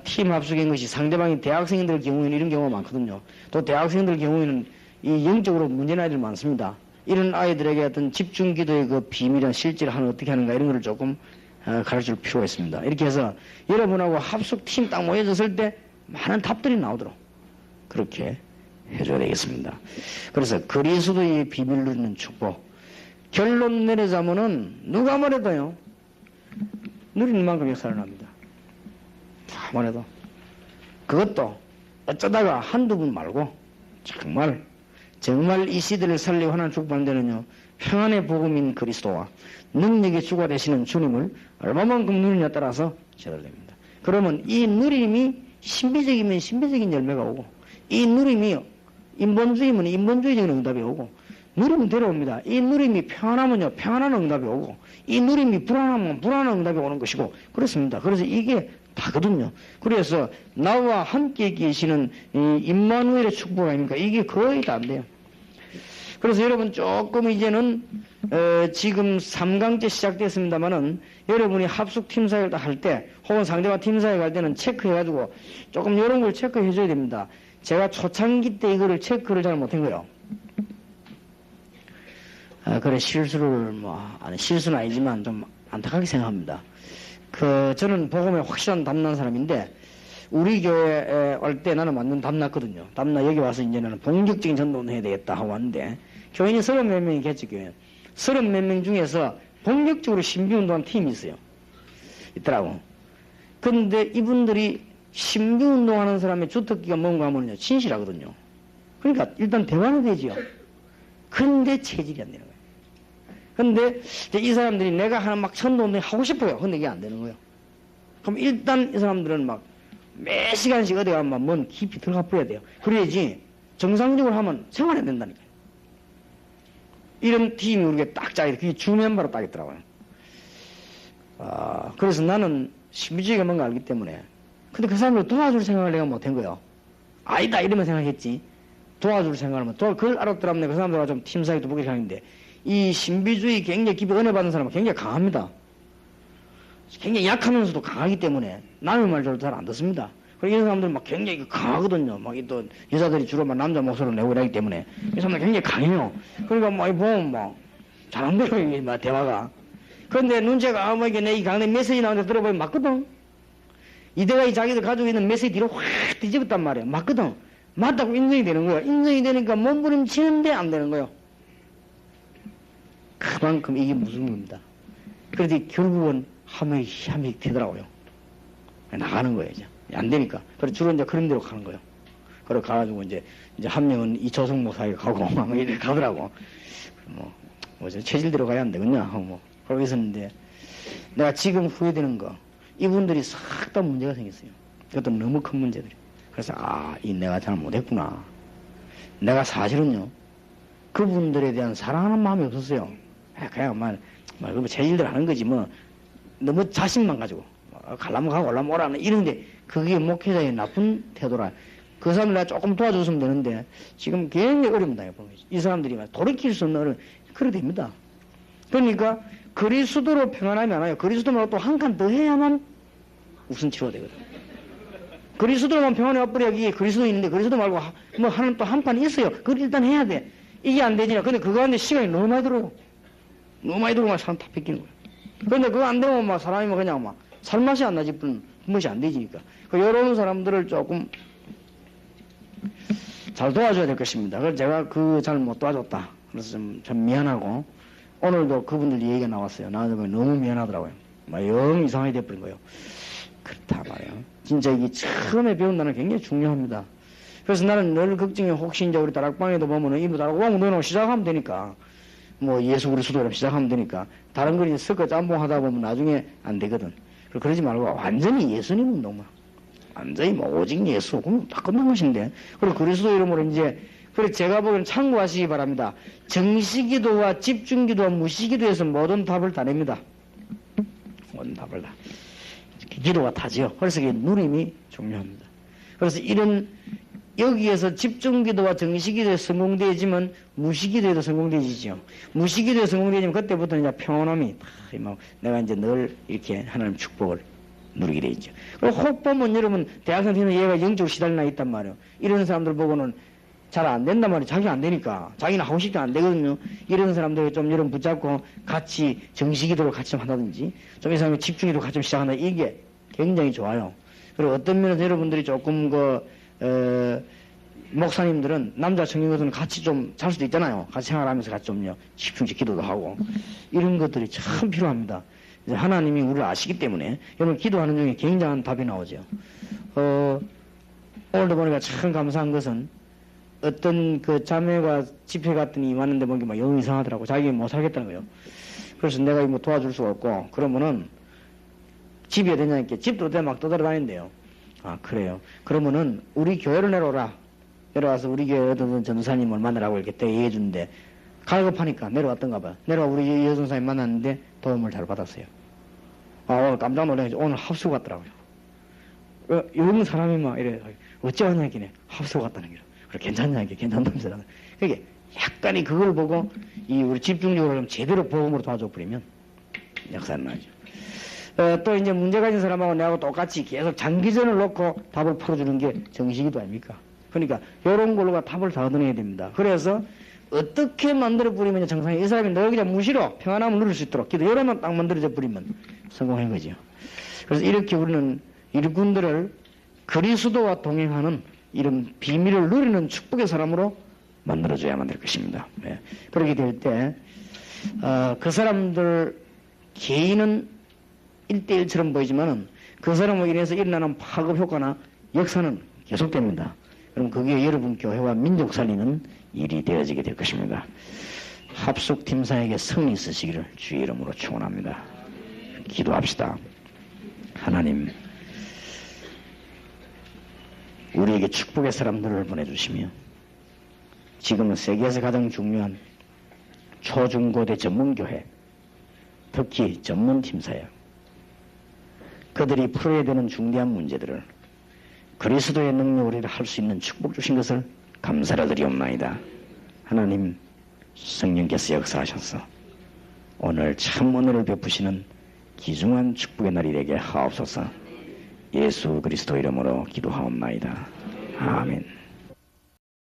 팀 합숙인 것이 상대방이 대학생들 경우에는 이런 경우가 많거든요. 또 대학생들 경우에는 이 영적으로 문제는 아이들 많습니다. 이런 아이들에게 어떤 집중기도의 그 비밀이나 실제를 어떻게 하는가 이런 거를 조금 가르칠 필요가 있습니다. 이렇게 해서 여러분하고 합숙팀 딱 모여졌을 때 많은 답들이 나오도록 그렇게 해줘야 되겠습니다. 그래서 그리스도의 비밀 누리는 축복. 결론 내리자면은 누가 말해도요 누리는 만큼 역사를 합니다. 다 말해도 그것도 어쩌다가 한두 분 말고 정말 이 시대를 살리고 하나님 축복하는 데는요 평안의 복음인 그리스도와 능력의 주가 되시는 주님을 얼마만큼 누리냐에 따라서 절됩니다. 그러면 이 누림이 신비적이면 신비적인 열매가 오고 이 누림이 인본주의면 인본주의적인 응답이 오고 누리면 데려옵니다. 이 누림이 평안하면요 평안한 응답이 오고 이 누림이 불안하면 불안한 응답이 오는 것이고 그렇습니다. 그래서 이게 다거든요. 그래서 나와 함께 계시는 이 임마누엘의 축복 아닙니까? 이게 거의 다 안 돼요. 그래서 여러분 조금 이제는 지금 3강째 시작됐습니다만은 여러분이 합숙 팀사역을 할 때 혹은 상대방 팀사역 할 때는 체크해가지고 조금 이런 걸 체크해 줘야 됩니다. 제가 초창기 때 이거를 체크를 잘 못한 거예요. 그래 실수를 실수는 아니지만 좀 안타깝게 생각합니다. 저는 복음에 확실한 담난 사람인데 우리 교회에 올 때 나는 완전 담났거든요. 담나 여기 와서 이제 나는 본격적인 전도를 해야 되겠다 하고 왔는데 교인이 30 몇 명이 겠지 교회. 30 몇 명 중에서 본격적으로 신비운동한 팀이 있더라고. 그런데 이분들이 신비운동하는 사람의 주특기가 뭔가 하면요 진실하거든요. 그러니까 일단 대화는 되지요. 그런데 체질이 안 되는 거예요. 근데 이 사람들이 내가 하는 막 전도운동 하고 싶어요. 근데 이게 안 되는 거예요. 그럼 일단 이 사람들은 막 매 시간씩 어디 가면 뭔 깊이 들어가 버려야 돼요. 그래야지 정상적으로 하면 생활해야 된다니까요. 이런 팀이 우리가 딱 짜야 돼. 그게 주 멤버로 딱 있더라고요. 그래서 나는 신비주의가 뭔가 알기 때문에 근데 그 사람을 도와줄 생각을 내가 못한 거예요. 아니다 이러면 생각했지. 도와줄 생각을 하면 그걸 알았더라면 그 사람들과 좀 팀사역도 보기 시작했는데 이 신비주의 굉장히 깊이 은혜 받은 사람은 굉장히 강합니다. 굉장히 약하면서도 강하기 때문에 남의 말 잘 안 듣습니다. 그리고 이런 사람들은 막 굉장히 강하거든요. 막 또 여자들이 주로 막 남자 목소리를 내고 이러기 때문에 이 사람들 굉장히 강해요. 그러니까 막 보면 막 잘 안 돼요 이게 막 대화가. 그런데 눈치가 뭐 이게 내 이 강의 메시지 나오는데 들어보면 맞거든. 이대가 이 자기들 가지고 있는 메시지 뒤로 확 뒤집었단 말이에요. 맞거든. 맞다고 인정이 되는 거예요. 인정이 되니까 몸부림치는데 안 되는 거예요. 그만큼 이게 무슨 겁니다. 그런데 결국은 함이 되더라고요. 나가는 거예요, 이제. 안 되니까. 그래서 주로 이제 그런 데로 가는 거예요. 그래 가가지고 이제 한 명은 이 조성 목사에게 가고 막 이렇게 가더라고. 체질대로 가야 안 되겠냐 하고 그러고 있었는데 내가 지금 후회되는 거 이분들이 싹 다 문제가 생겼어요. 그것도 너무 큰 문제들이. 그래서 내가 잘못했구나. 내가 사실은요 그분들에 대한 사랑하는 마음이 없었어요. 그냥 그러면 체질대로 하는 거지 너무 자신만 가지고 가려면 가고 올라면 오라는 이런데 그게 목회자의 나쁜 태도라. 그 사람들 내가 조금 도와줬으면 되는데 지금 굉장히 어렵다. 이 사람들이 돌이킬 수 없는 그래 됩니다. 그러니까 그리스도로 평안하면 안 와요. 그리스도 말고 또 한 칸 더 해야만 우선 치료가 되거든. 그리스도로만 평안해 와버려. 이게 그리스도 있는데 그리스도 말고 하는 또 한 판 있어요. 그걸 일단 해야 돼. 이게 안 되니까. 근데 그거 하는데 시간이 너무 많이 들어요. 너무 많이 들어오면 사람 다 뺏기는 거예요. 근데 그거 안 되면 막 사람이 뭐 그냥 막 살맛이 안 나지, 분맛이 안 되지니까. 이런 사람들을 조금 잘 도와줘야 될 것입니다. 그래서 제가 그 잘 못 도와줬다. 그래서 좀 미안하고, 오늘도 그분들 얘기가 나왔어요. 나한테 너무 미안하더라고요. 막 영 이상하게 돼버린 거예요. 그렇다 말이에요. 진짜 이게 처음에 배운다는 게 굉장히 중요합니다. 그래서 나는 늘 걱정해. 혹시 이제 우리 다락방에도 보면은 이부 다락방 너는 시작하면 되니까, 뭐 예수 그리스도로 시작하면 되니까, 다른 걸 이제 섞어 짬뽕 하다 보면 나중에 안 되거든. 그러지 말고 완전히 예수님 운동만. 완전히 뭐 오직 예수. 그럼 다 끝난 것인데. 그리고 그리스도 이름으로 이제, 그래서 제가 보기에는 참고하시기 바랍니다. 정시기도와 집중기도와 무시기도에서 모든 답을 다 냅니다. 모든 답을 다. 기도가 다지요. 그래서 이게 누림이 중요합니다. 그래서 이런 여기에서 집중기도와 정시기도에 성공되지만 무시기도에도 성공되지죠. 무시기도에 성공되지만 그때부터 이제 평온함이 내가 이제 늘 이렇게 하나님 축복을 누리게 돼 있죠. 그리고 혹 보면 여러분 대학생 되면 얘가 영적으로 시달리나 있단 말이에요. 이런 사람들 보고는 잘 안 된단 말이에요. 자기가 안 되니까. 자기는 하고 싶지 안 되거든요. 이런 사람들 좀 여러분 붙잡고 같이 정시기도를 같이 좀 한다든지 좀 이 사람이 집중기도 같이 좀 시작한다. 이게 굉장히 좋아요. 그리고 어떤 면에서 여러분들이 조금 목사님들은 남자 청년들은 같이 좀 잘 수도 있잖아요. 같이 생활하면서 같이 좀요 집중적 기도도 하고 이런 것들이 참 필요합니다. 이제 하나님이 우리를 아시기 때문에 여러분 기도하는 중에 굉장한 답이 나오죠. 오늘도 보니까 참 감사한 것은 어떤 그 자매가 집회 갔더니 왔는데 보니까 막 영 이상하더라고. 자기 못 살겠다는 거예요. 그래서 내가 뭐 도와줄 수가 없고 그러면은 집이 어디냐니까 집도 어디 막 떠돌아다닌대요. 아 그래요. 그러면은 우리 교회로 내려오라. 내려와서 우리 교회 어떤 전도사님을 만나라고 이렇게 대의해 주는데 갈급하니까 내려왔던가 봐요. 내려와 우리 여전사님 만났는데 도움을 잘 받았어요. 아 오늘 깜짝 놀라가지고 오늘 합수 갔더라고요. 이런 사람이 막 이래 어찌 왔냐 했기네 합수 갔다는 거예요. 그래 괜찮냐 이게 괜찮다면서 그게 약간이 그걸 보고 이 우리 집중력을 좀 제대로 복음으로 도와줘 버리면 역사는 나죠. 또 이제 문제 가진 사람하고 내하고 똑같이 계속 장기전을 놓고 답을 풀어주는 게 정식이도 아닙니까? 그러니까 이런 걸로가 답을 다 얻어내야 됩니다. 그래서 어떻게 만들어 버리면 정상이 이 사람이 너 그냥 무시로 평안함을 누릴 수 있도록 기도 이러면 딱 만들어져 버리면 성공한 거죠. 그래서 이렇게 우리는 일꾼들을 그리스도와 동행하는 이런 비밀을 누리는 축복의 사람으로 만들어줘야만 될 것입니다. 네. 그렇게 될 때, 그 사람들 개인은 1대1처럼 보이지만은 그 사람으로 인해서 일어나는 파급 효과나 역사는 계속됩니다. 그럼 그게 여러분 교회와 민족 살리는 일이 되어지게 될 것입니다. 합숙 팀사에게 승리 있으시기를 주의 이름으로 축원합니다. 기도합시다. 하나님, 우리에게 축복의 사람들을 보내주시며 지금은 세계에서 가장 중요한 초중고대 전문교회, 특히 전문팀사야. 그들이 풀어야 되는 중대한 문제들을 그리스도의 능력으로 할 수 있는 축복 주신 것을 감사를 드리옵나이다. 하나님, 성령께서 역사하셔서 오늘 참 은혜를 베푸시는 귀중한 축복의 날이 되게 하옵소서. 예수 그리스도 이름으로 기도하옵나이다. 아멘.